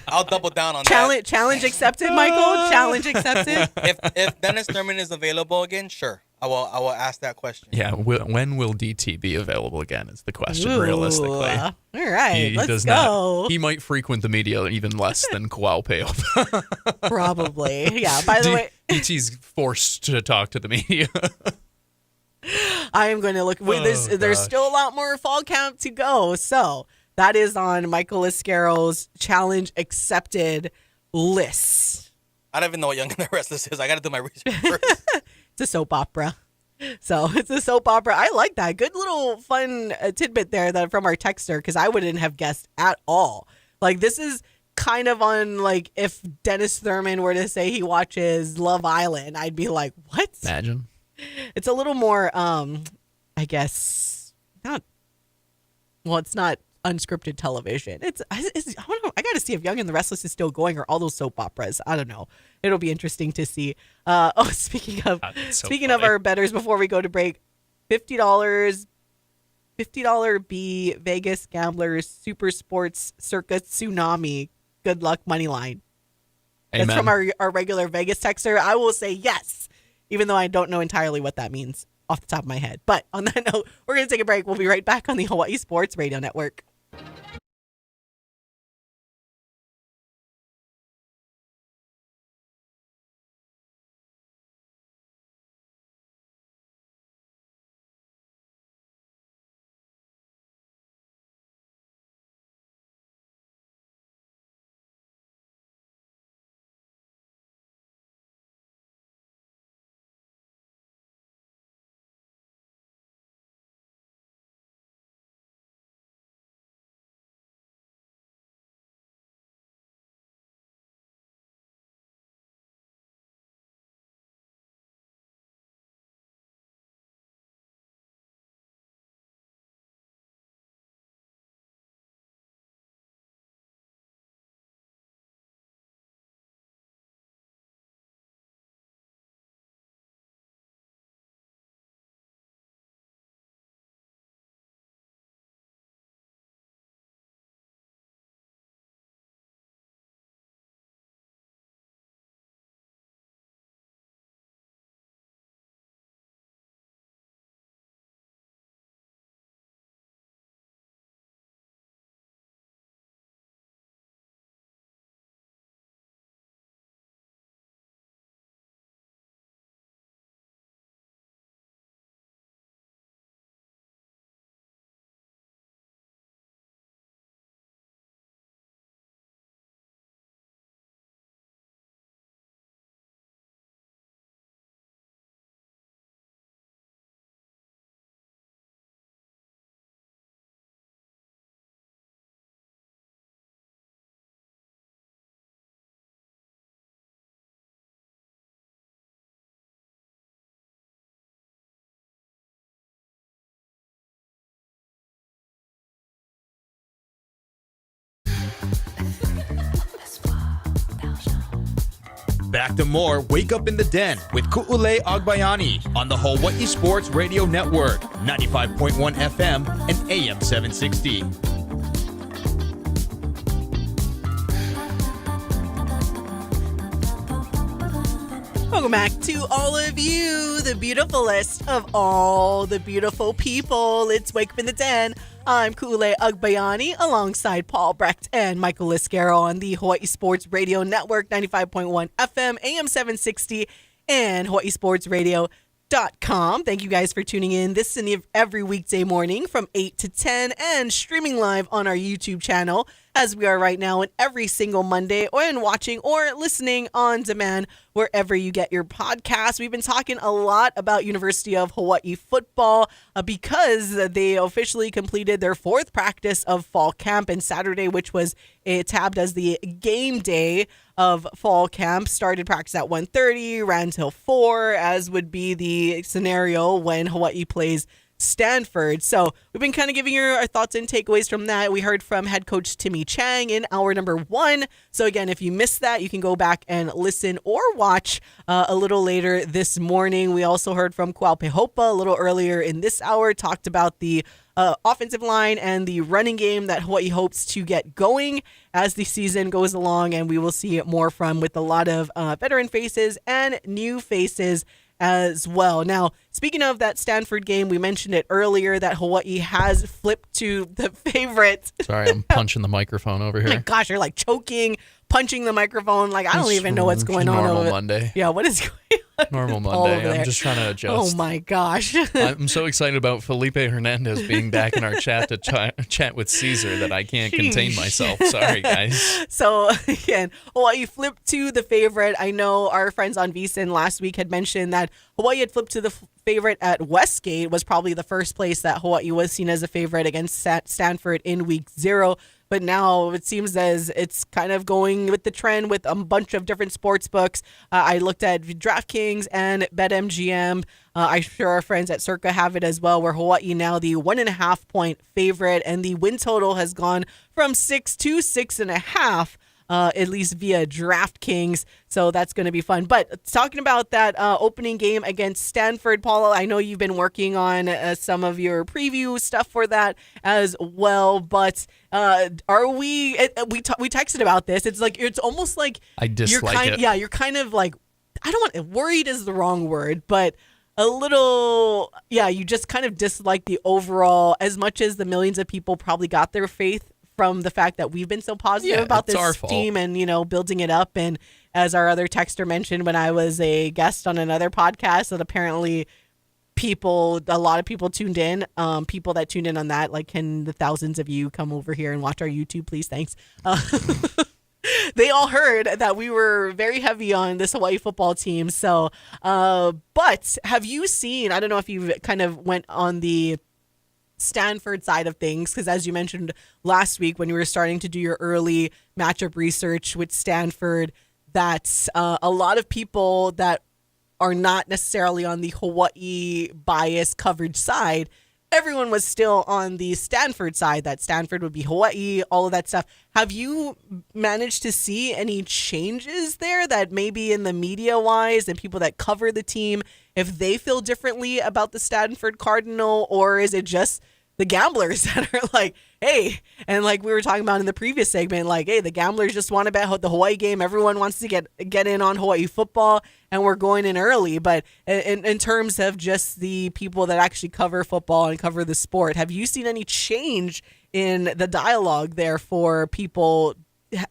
I'll double down on that. Challenge accepted, Michael. Challenge accepted. If Dennis Thurman is available again, sure. I will ask that question. Yeah, when will DT be available again is the question, realistically. All right, let's go. He might frequent the media even less than Kuao Peihopa. Probably. Yeah, by the way. DT's forced to talk to the media. I am going to look. There's still a lot more fall camp to go, so that is on Michael Iscaro's challenge accepted list. I don't even know what Young and the Restless is. I got to do my research first. It's a soap opera. So it's a soap opera. I like that. Good little fun tidbit there that from our texter, because I wouldn't have guessed at all. Like, this is kind of on, like, if Dennis Thurman were to say he watches Love Island, I'd be like, what? Imagine. It's a little more, I guess, it's not unscripted television. I don't know. I got to see if Young and the Restless is still going or all those soap operas. I don't know. It'll be interesting to see. Speaking of our betters, before we go to break, $50. $50 B Vegas Gamblers Super Sports Circa Tsunami. Good luck money line. Amen. That's from our regular Vegas texter. I will say yes, even though I don't know entirely what that means off the top of my head. But on that note, we're going to take a break. We'll be right back on the Hawaii Sports Radio Network. Back to more Wake Up in the Den with Ku'ulei Agbayani on the Hawaii Sports Radio Network, 95.1 FM and AM 760. Welcome back to all of you, the beautifulest of all the beautiful people. It's Wake Up in the Den. I'm Ku'ulei Agbayani alongside Paul Brecht and Michael Liscaro on the Hawaii Sports Radio Network, 95.1 FM, AM 760, and hawaiisportsradio.com. Thank you guys for tuning in this and every weekday morning from 8 to 10 and streaming live on our YouTube channel as we are right now and every single Monday, or in watching or listening on demand wherever you get your podcasts. We've been talking a lot about University of Hawaii football because they officially completed their fourth practice of fall camp, and Saturday, which was tabbed as the game day of fall camp, started practice at 1:30, ran till 4, as would be the scenario when Hawaii plays Stanford. So we've been kind of giving you our thoughts and takeaways from that. We heard from head coach Timmy Chang in hour number 1. So again, if you missed that, you can go back and listen or watch a little later this morning. We also heard from Kuao Peihopa a little earlier in this hour, talked about the offensive line and the running game that Hawaii hopes to get going as the season goes along, and we will see more from with a lot of veteran faces and new faces as well. Now, speaking of that Stanford game, we mentioned it earlier that Hawaii has flipped to the favorite. Sorry, I'm punching the microphone over here. Oh my gosh, you're like choking, punching the microphone. Like, I don't even know what's going on. Normal Monday. Yeah, what is going on? Normal Monday. I'm just trying to adjust. Oh my gosh. I'm so excited about Felipe Hernandez being back in our chat to chat with Caesar that I can't contain myself. Sorry, guys. So, again, Hawaii flipped to the favorite. I know our friends on VSiN last week had mentioned that Hawaii had flipped to the favorite at Westgate, was probably the first place that Hawaii was seen as a favorite against Stanford in week 0. But now it seems as it's kind of going with the trend with a bunch of different sports books. I looked at DraftKings and BetMGM. I'm sure our friends at Circa have it as well, where Hawaii now the 1.5 point favorite, and the win total has gone from 6 to 6.5. at least via DraftKings. So that's going to be fun. But talking about that opening game against Stanford, Paula, I know you've been working on some of your preview stuff for that as well. But are we texted about this. It's like, it's almost like I dislike it. Yeah, you're kind of like, I don't want, worried is the wrong word, but a little, you just kind of dislike the overall, as much as the millions of people probably got their faith from the fact that we've been so positive about this team and, building it up. And as our other texter mentioned, when I was a guest on another podcast, that apparently a lot of people tuned in, people that tuned in on that, like, can the thousands of you come over here and watch our YouTube, please? Thanks. They all heard that we were very heavy on this Hawaii football team. So, but have you seen, I don't know if you kind of went on the Stanford side of things, because as you mentioned last week when you were starting to do your early matchup research with Stanford, that a lot of people that are not necessarily on the Hawaii bias coverage side, everyone was still on the Stanford side, that Stanford would be Hawaii, all of that stuff. Have you managed to see any changes there, that maybe in the media-wise and people that cover the team, if they feel differently about the Stanford Cardinal, or is it just the gamblers that are like, hey, and like we were talking about in the previous segment, like, hey, the gamblers just want to bet the Hawaii game. Everyone wants to get in on Hawaii football, and we're going in early. But in terms of just the people that actually cover football and cover the sport, have you seen any change in the dialogue there for people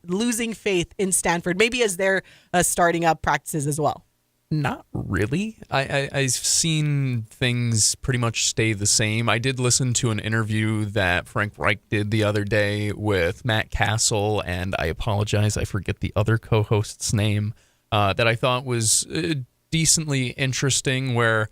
losing faith in Stanford, maybe as they're starting up practices as well? Not really. I've seen things pretty much stay the same. I did listen to an interview that Frank Reich did the other day with Matt Castle, and I apologize, I forget the other co-host's name, that I thought was decently interesting, where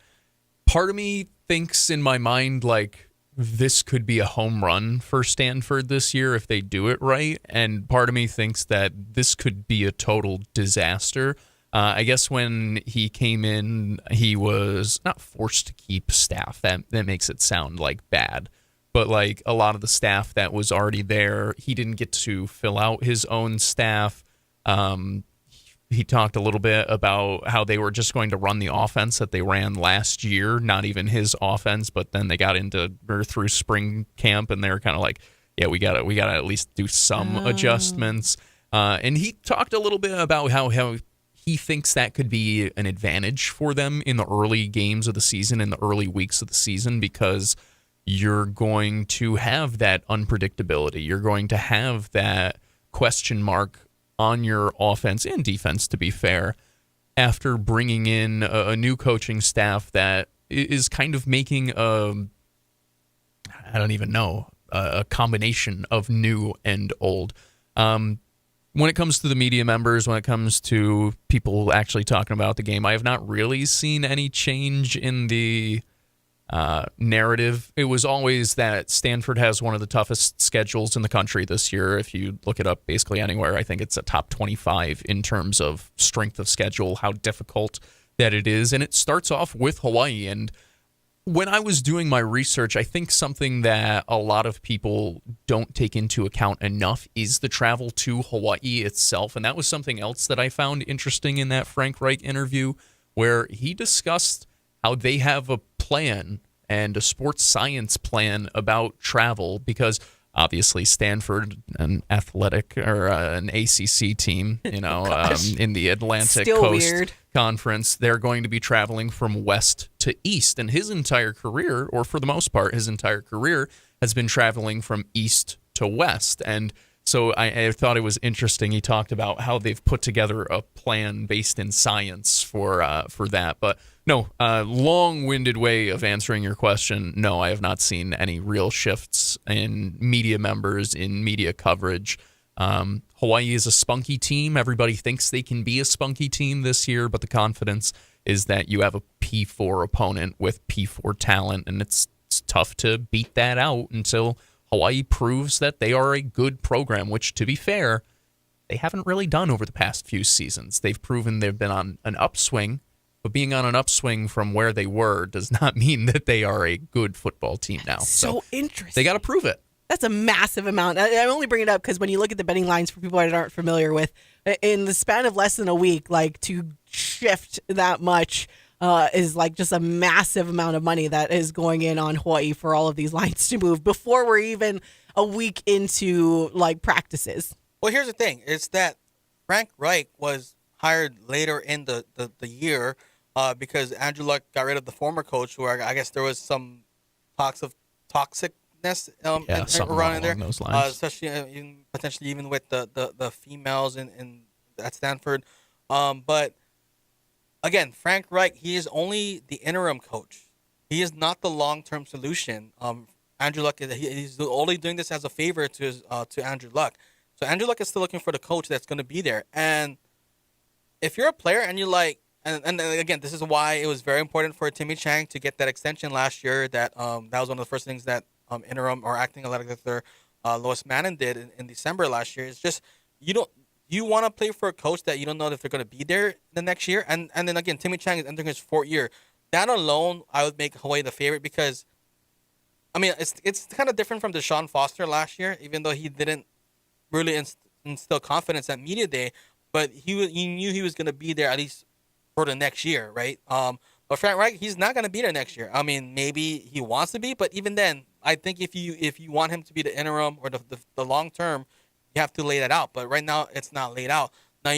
part of me thinks in my mind, like, this could be a home run for Stanford this year if they do it right, and part of me thinks that this could be a total disaster. I guess when he came in, he was not forced to keep staff. That makes it sound like bad. But like a lot of the staff that was already there, he didn't get to fill out his own staff. He talked a little bit about how they were just going to run the offense that they ran last year, not even his offense, but then they got through spring camp, and they were kind of like, yeah, we gotta at least do some adjustments. And he talked a little bit about how he thinks that could be an advantage for them in the early games of the season, in the early weeks of the season, because you're going to have that unpredictability. You're going to have that question mark on your offense and defense, to be fair, after bringing in a new coaching staff that is kind of making a combination of new and old. When it comes to the media members, when it comes to people actually talking about the game, I have not really seen any change in the narrative. It was always that Stanford has one of the toughest schedules in the country this year. If you look it up basically anywhere, I think it's a top 25 in terms of strength of schedule, how difficult that it is. And it starts off with Hawaii. And when I was doing my research, I think something that a lot of people don't take into account enough is the travel to Hawaii itself. And that was something else that I found interesting in that Frank Reich interview, where he discussed how they have a plan and a sports science plan about travel, because obviously Stanford, an athletic or an ACC team, in the Atlantic Coast Conference, they're going to be traveling from west to east. And his entire career, or for the most part, his entire career has been traveling from east to west. And so I thought it was interesting. He talked about how they've put together a plan based in science for that. But no, long-winded way of answering your question. No, I have not seen any real shifts in media members, in media coverage. Hawaii is a spunky team. Everybody thinks they can be a spunky team this year, but the confidence is that you have a P4 opponent with P4 talent, and it's tough to beat that out until Hawaii proves that they are a good program, which, to be fair, they haven't really done over the past few seasons. They've proven they've been on an upswing, but being on an upswing from where they were does not mean that they are a good football team now. So interesting. They got to prove it. That's a massive amount. I only bring it up because when you look at the betting lines for people that aren't familiar with, in the span of less than a week, like to shift that much is like just a massive amount of money that is going in on Hawaii for all of these lines to move before we're even a week into like practices. Well, here's the thing: is that Frank Reich was hired later in the year because Andrew Luck got rid of the former coach, where I guess there was some talks of toxicness around in there, those lines. Especially potentially even with the females at Stanford. But again, Frank Reich, he is only the interim coach. He is not the long-term solution. Andrew Luck, he's only doing this as a favor to Andrew Luck. So Andrew Luck is still looking for the coach that's going to be there. And if you're a player and you're like, and again, this is why it was very important for Timmy Chang to get that extension last year. That was one of the first things that interim or acting athletic director Lois Mannon did in December last year. It's just you want to play for a coach that you don't know if they're going to be there the next year. And then again, Timmy Chang is entering his 4th year. That alone, I would make Hawaii the favorite because, I mean, it's kind of different from Deshaun Foster last year, even though he didn't really instill confidence at media day, but he knew he was going to be there at least for the next year, right? But Frank Reich, he's not going to be there next year. I mean, maybe he wants to be, but even then, I think if you want him to be the interim or the long term, you have to lay that out. But right now, it's not laid out. Now if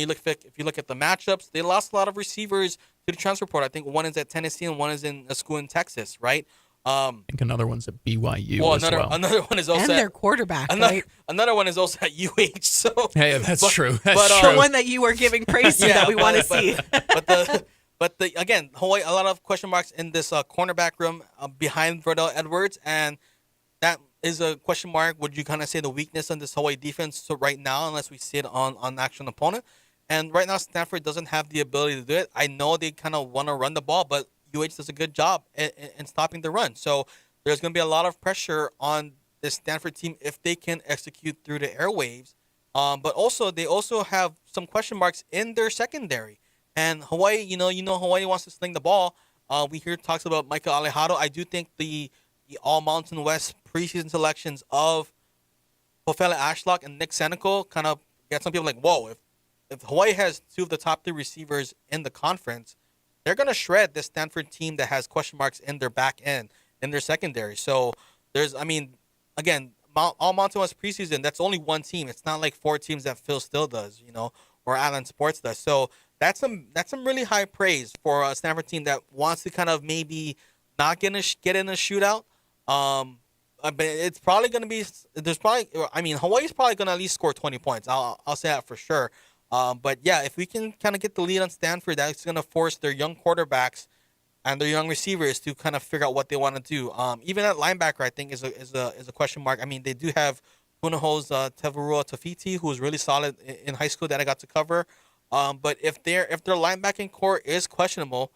you look at the matchups, they lost a lot of receivers to the transfer portal. I think one is at Tennessee and one is in a school in Texas, right? I think another one's at BYU Another one is also and their quarterback, right? Another one is also at UH. So hey, that's true. That's but, true. The one that you were giving praise to that we want to see. But again, Hawaii, a lot of question marks in this cornerback room behind Verdell Edwards, and that is a question mark. Would you kind of say the weakness on this Hawaii defense right now, unless we see it on actual opponent? And right now, Stanford doesn't have the ability to do it. I know they kind of want to run the ball, but UH does a good job in stopping the run. So there's going to be a lot of pressure on the Stanford team if they can execute through the airwaves. But also, they also have some question marks in their secondary. And Hawaii, you know, Hawaii wants to sling the ball. We hear talks about Michael Alejado. I do think the All Mountain West preseason selections of Pofele Ashlock and Nick Senecal kind of get some people like, whoa, if Hawaii has 2 of the top 3 receivers in the conference, they're going to shred this Stanford team that has question marks in their back end, in their secondary. So again, All Mountain West preseason, that's only one team. It's not like 4 teams that Phil Still does, or Allen Sports does. So that's some really high praise for a Stanford team that wants to kind of maybe not get in a shootout. But it's probably going to be Hawaii's probably going to at least score 20 points. I'll say that for sure. But yeah, if we can kind of get the lead on Stanford, that's going to force their young quarterbacks and their young receivers to kind of figure out what they want to do. Even at linebacker, I think is a question mark. I mean, they do have Punaho's Tevarua Tafiti, who was really solid in high school that I got to cover. But if their linebacking core is questionable,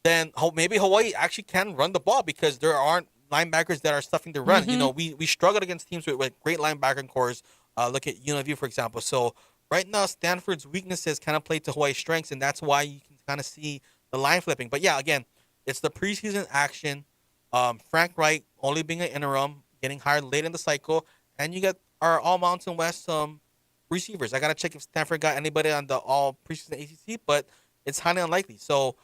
then maybe Hawaii actually can run the ball because there aren't linebackers that are stuffing the run. Mm-hmm. We struggled against teams with great linebacking cores. Look at UNLV, for example. So right now, Stanford's weaknesses kind of play to Hawaii's strengths, and that's why you can kind of see the line flipping. But yeah, again, it's the preseason action. Frank Reich only being an interim, getting hired late in the cycle, and you get our All Mountain West receivers. I got to check if Stanford got anybody on the all preseason ACC, but it's highly unlikely. So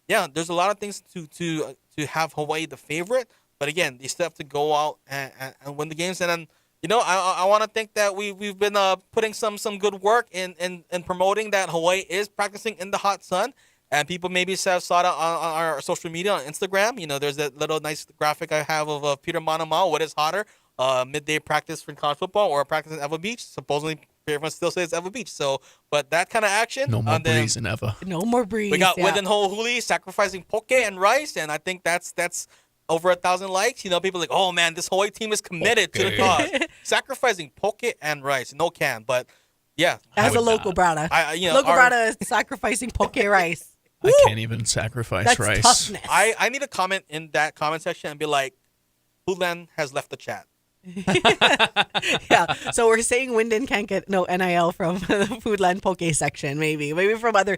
yeah, there's a lot of things to have Hawaii the favorite. But again, they still have to go out and win the games. And then, I want to think that we've been putting some good work in promoting that Hawaii is practicing in the hot sun. And people maybe saw it on our social media, on Instagram. There's that little nice graphic I have of Peter Manamao. What is hotter, midday practice for college football or practice in Ewa Beach? Supposedly, everyone still says Ewa Beach. So, but that kind of action. No more breeze in Ewa. No more breeze. We got Within Huli sacrificing poke and rice, and I think that's over 1,000 likes. People are like, oh man, this Hawaii team is committed to the cause. Sacrificing poke and rice, no can, but yeah. As a local brada. Local brada sacrificing poke rice. I can't even sacrifice rice. Toughness. I need a comment in that comment section and be like, Foodland has left the chat. Yeah, so we're saying Wyndon can't get NIL from the Foodland Poke section. Maybe from the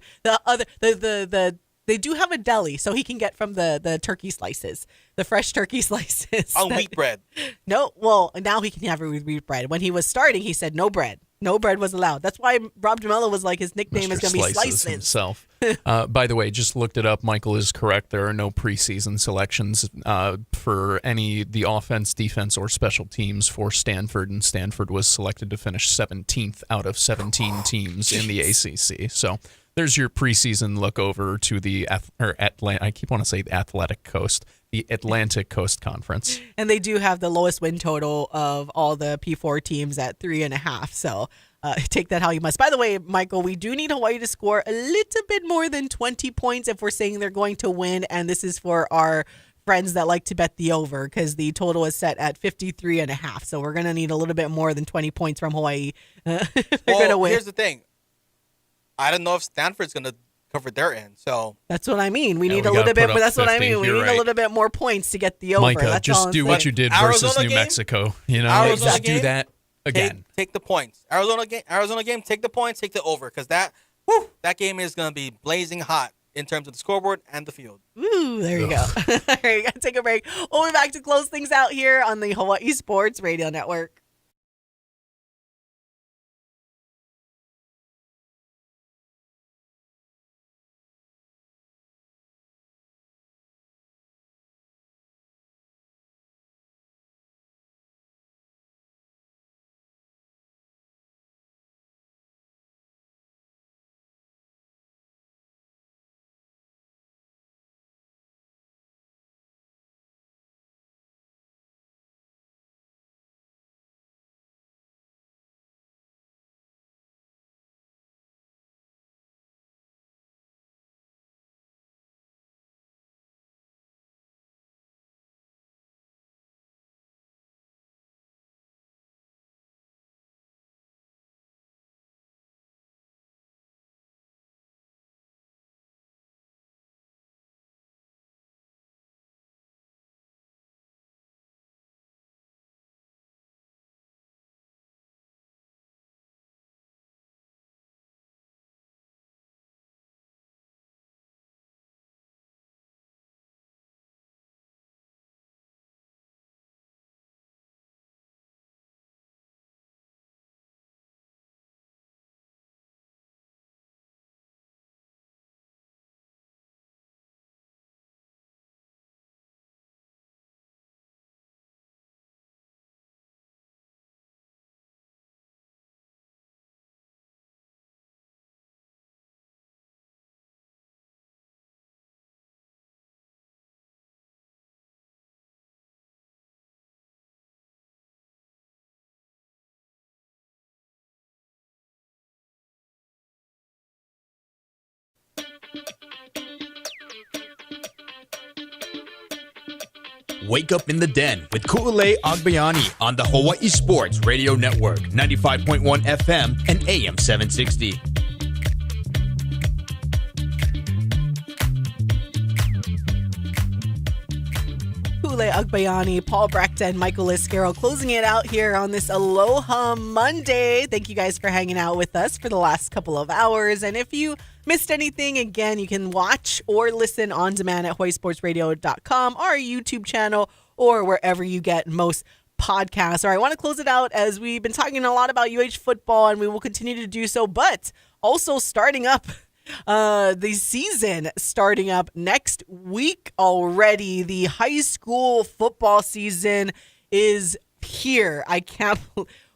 They do have a deli, so he can get from the turkey slices, the fresh turkey slices. On wheat bread. No, well, now he can have it with wheat bread. When he was starting, he said no bread. No bread was allowed. That's why Rob DeMello was like, his nickname is going to be Slices. Himself. By the way, just looked it up. Michael is correct. There are no preseason selections for the offense, defense, or special teams for Stanford, and Stanford was selected to finish 17th out of 17 teams in the ACC. So there's your preseason look over to the I keep wanting to say the Athletic Coast, the Atlantic Coast Conference. And they do have the lowest win total of all the P4 teams at 3.5. So take that how you must. By the way, Michael, we do need Hawaii to score a little bit more than 20 points if we're saying they're going to win. And this is for our friends that like to bet the over, because the total is set at 53.5. So we're going to need a little bit more than 20 points from Hawaii. They're going to win. Here's the thing. I don't know if Stanford's going to cover their end. So that's what I mean. We need a little bit, but that's 50. What I mean. We need a little bit more points to get the over. Micah, that's just do what you did versus New Mexico. You know, just do that again. Take the points. Arizona game. Take the points. Take the over, because that game is going to be blazing hot in terms of the scoreboard and the field. Ooh, there you go. All right, got to take a break. We'll be back to close things out here on the Hawaii Sports Radio Network. Wake up in the den with Ku'ulei Agbayani on the Hawaii Sports Radio Network, 95.1 FM and AM 760. Ku'ulei Agbayani, Paul Brechta, and Michael Iscaro closing it out here on this Aloha Monday. Thank you guys for hanging out with us for the last couple of hours. And if you missed anything, again, you can watch or listen on demand at hawaiisportsradio.com, our YouTube channel, or wherever you get most podcasts. All right, I want to close it out as we've been talking a lot about UH football, and we will continue to do so, but also starting up the season starting up next week already. The high school football season is here.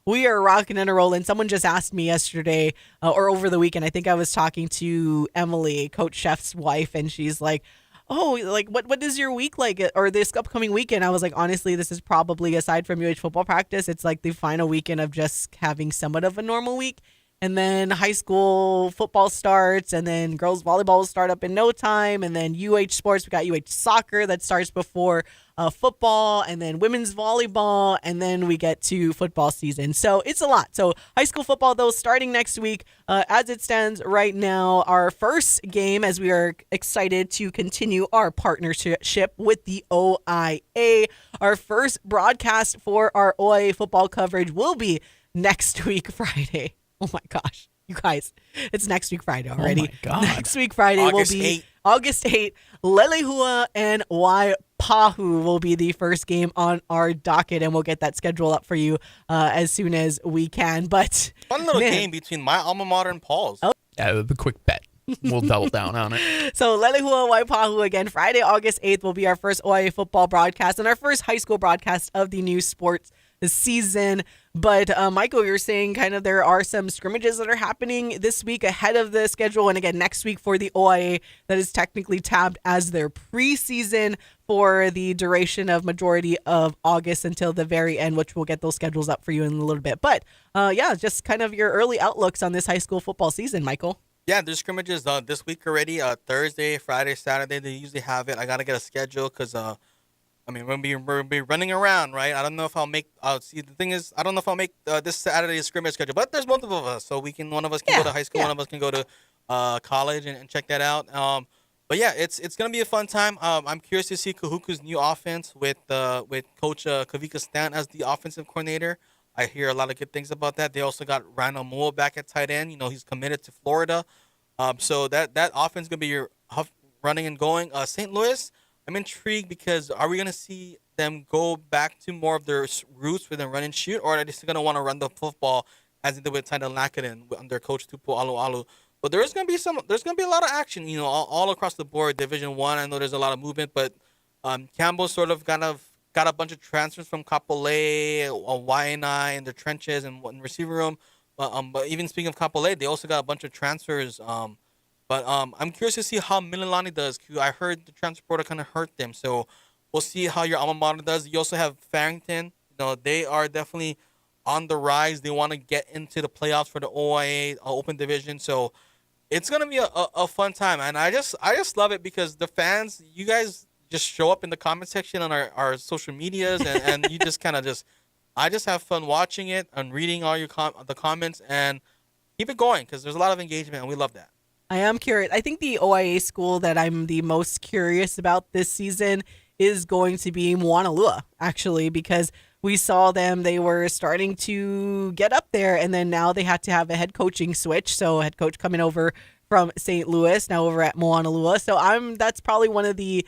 We are rocking and rolling. Someone just asked me yesterday or over the weekend. I think I was talking to Emily, Coach Chef's wife, and she's like, oh, like what is your week like, or this upcoming weekend? I was like, honestly, this is probably, aside from UH football practice, it's like the final weekend of just having somewhat of a normal week. And then high school football starts, and then girls volleyball will start up in no time. And then UH sports, we got UH soccer that starts before football, and then women's volleyball, and then we get to football season. So it's a lot. So high school football, though, starting next week. As it stands right now, our first game, as we are excited to continue our partnership with the OIA, our first broadcast for our OIA football coverage will be next week, Friday. Oh my gosh, you guys, it's next week Friday already. Oh my God. Next week Friday will be August 8th, Lelehua and Waipahu will be the first game on our docket, and we'll get that schedule up for you as soon as we can. But fun little game between my alma mater and Paul's. Oh. Yeah, the quick bet. We'll double down on it. So Lelehua Waipahu again, Friday, August 8th will be our first OIA football broadcast and our first high school broadcast of the new sports season. But Michael, you're saying kind of there are some scrimmages that are happening this week ahead of the schedule. And again, next week for the OIA that is technically tabbed as their preseason for the duration of majority of August until the very end, which we'll get those schedules up for you in a little bit. But yeah, just kind of your early outlooks on this high school football season, Michael. Yeah, there's scrimmages this week already. Thursday, Friday, Saturday, they usually have it. I got to get a schedule because, I mean, we're going to be running around, right? I don't know if I'll make see, the thing is, I don't know if I'll make this Saturday's scrimmage schedule, but there's multiple of us. So one of us can go to high school, one of us can go to college and check that out. But yeah, it's going to be a fun time. I'm curious to see Kahuku's new offense with Coach Kavika Stan as the offensive coordinator. I hear a lot of good things about that. They also got Rhino Moore back at tight end. You know, he's committed to Florida. So that offense is going to be your running and going. St. Louis, I'm intrigued because are we going to see them go back to more of their roots with a run and shoot, or are they still going to want to run the football as they did with Taina Lakanen under Coach Tupo Alualu? But there's going to be a lot of action, you know, all across the board. Division I know there's a lot of movement, but Campbell sort of got a bunch of transfers from Kapolei, Waianae in the trenches and in receiver room. But even speaking of Kapolei, they also got a bunch of transfers. But I'm curious to see how Mililani does. I heard the transfer portal kind of hurt them. So we'll see how your alma mater does. You also have Farrington. You know, they are definitely on the rise. They want to get into the playoffs for the OIA Open Division. So it's going to be a fun time. And I just love it because the fans, you guys just show up in the comment section on our social medias and you just kind of I just have fun watching it and reading all your the comments and keep it going because there's a lot of engagement and we love that. I am curious. I think the OIA school that I'm the most curious about this season is going to be Moanalua, actually, because we saw them. They were starting to get up there, and then now they had to have a head coaching switch. So head coach coming over from St. Louis, now over at Moanalua. So that's probably one of the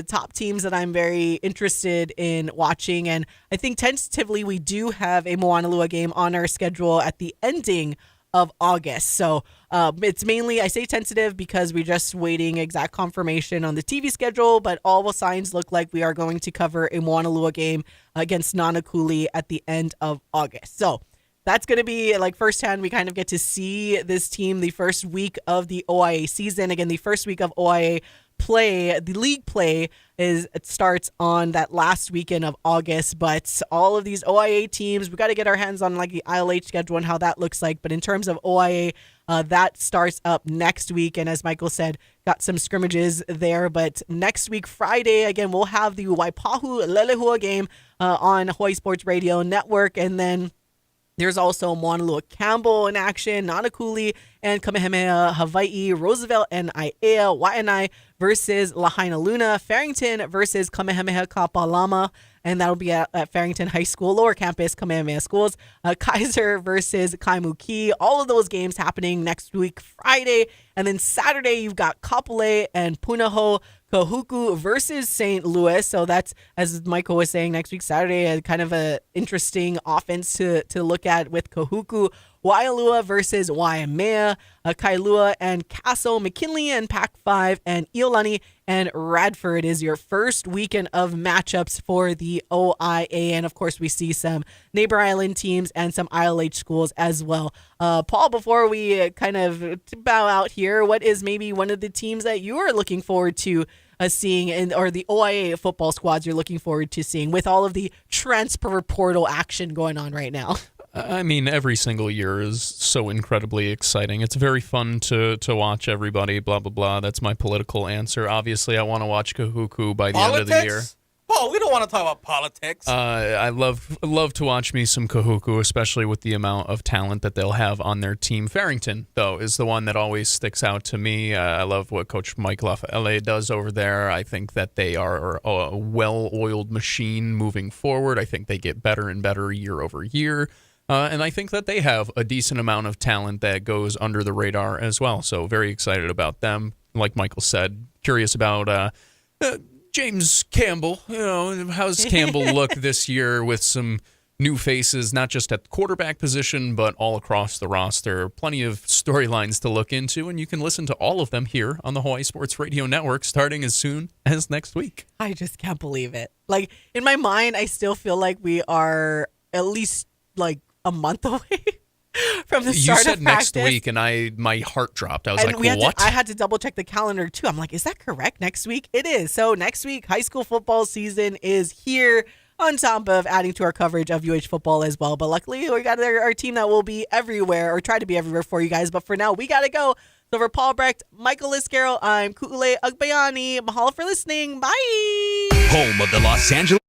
top teams that I'm very interested in watching. And I think tentatively we do have a Moanalua game on our schedule at the ending of August. So it's mainly, I say tentative because we're just waiting exact confirmation on the TV schedule, but all the signs look like we are going to cover a Moanalua game against Nanakuli at the end of August. So that's going to be like firsthand. We kind of get to see this team the first week of the OIA season. Again, the first week of OIA play, the league play it starts on that last weekend of August, but all of these OIA teams, we got to get our hands on like the ILH schedule and how that looks like. But in terms of OIA, that starts up next week. And as Michael said, got some scrimmages there. But next week, Friday, again, we'll have the Waipahu Lelehua game on Hawaii Sports Radio Network. And then there's also Moanalua Campbell in action, Nanakuli and Kamehameha Hawaii, Roosevelt and Aiea, Waianae versus Lahaina Luna, Farrington versus Kamehameha Kapalama, and that'll be at Farrington High School, lower campus, Kamehameha Schools, Kaiser versus Kaimuki. All of those games happening next week, Friday. And then Saturday, you've got Kapolei and Punahou Kahuku versus St. Louis. So that's, as Michael was saying, next week, Saturday, kind of an interesting offense to look at with Kahuku. Waialua versus Waimea, Kailua and Castle, McKinley and Pac-5, and Iolani and Radford is your first weekend of matchups for the OIA. And of course, we see some neighbor island teams and some ILH schools as well. Paul, before we kind of bow out here, what is maybe one of the teams that you are looking forward to seeing, or the OIA football squads you're looking forward to seeing with all of the transfer portal action going on right now? I mean, every single year is so incredibly exciting. It's very fun to watch everybody, blah, blah, blah. That's my political answer. Obviously, I want to watch Kahuku by the end of the year. Paul, we don't want to talk about politics. I love to watch me some Kahuku, especially with the amount of talent that they'll have on their team. Farrington, though, is the one that always sticks out to me. I love what Coach Mike Lafayette does over there. I think that they are a well-oiled machine moving forward. I think they get better and better year over year. And I think that they have a decent amount of talent that goes under the radar as well. So very excited about them. like Michael said, curious about James Campbell. How's Campbell look this year with some new faces, not just at the quarterback position, but all across the roster. Plenty of storylines to look into, and you can listen to all of them here on the Hawaii Sports Radio Network starting as soon as next week. I just can't believe it. Like, in my mind, I still feel like we are at least like a month away from the start of practice. You said next week, and my heart dropped. I was what? I had to double check the calendar, too. I'm like, is that correct? Next week? It is. So next week, high school football season is here, on top of adding to our coverage of UH football as well. But luckily, we got our team that will be everywhere, or try to be everywhere for you guys. But for now, we got to go. So for Paul Brecht, Michael Iscarroll, I'm Ku'ule Agbayani. Mahalo for listening. Bye. Home of the Los Angeles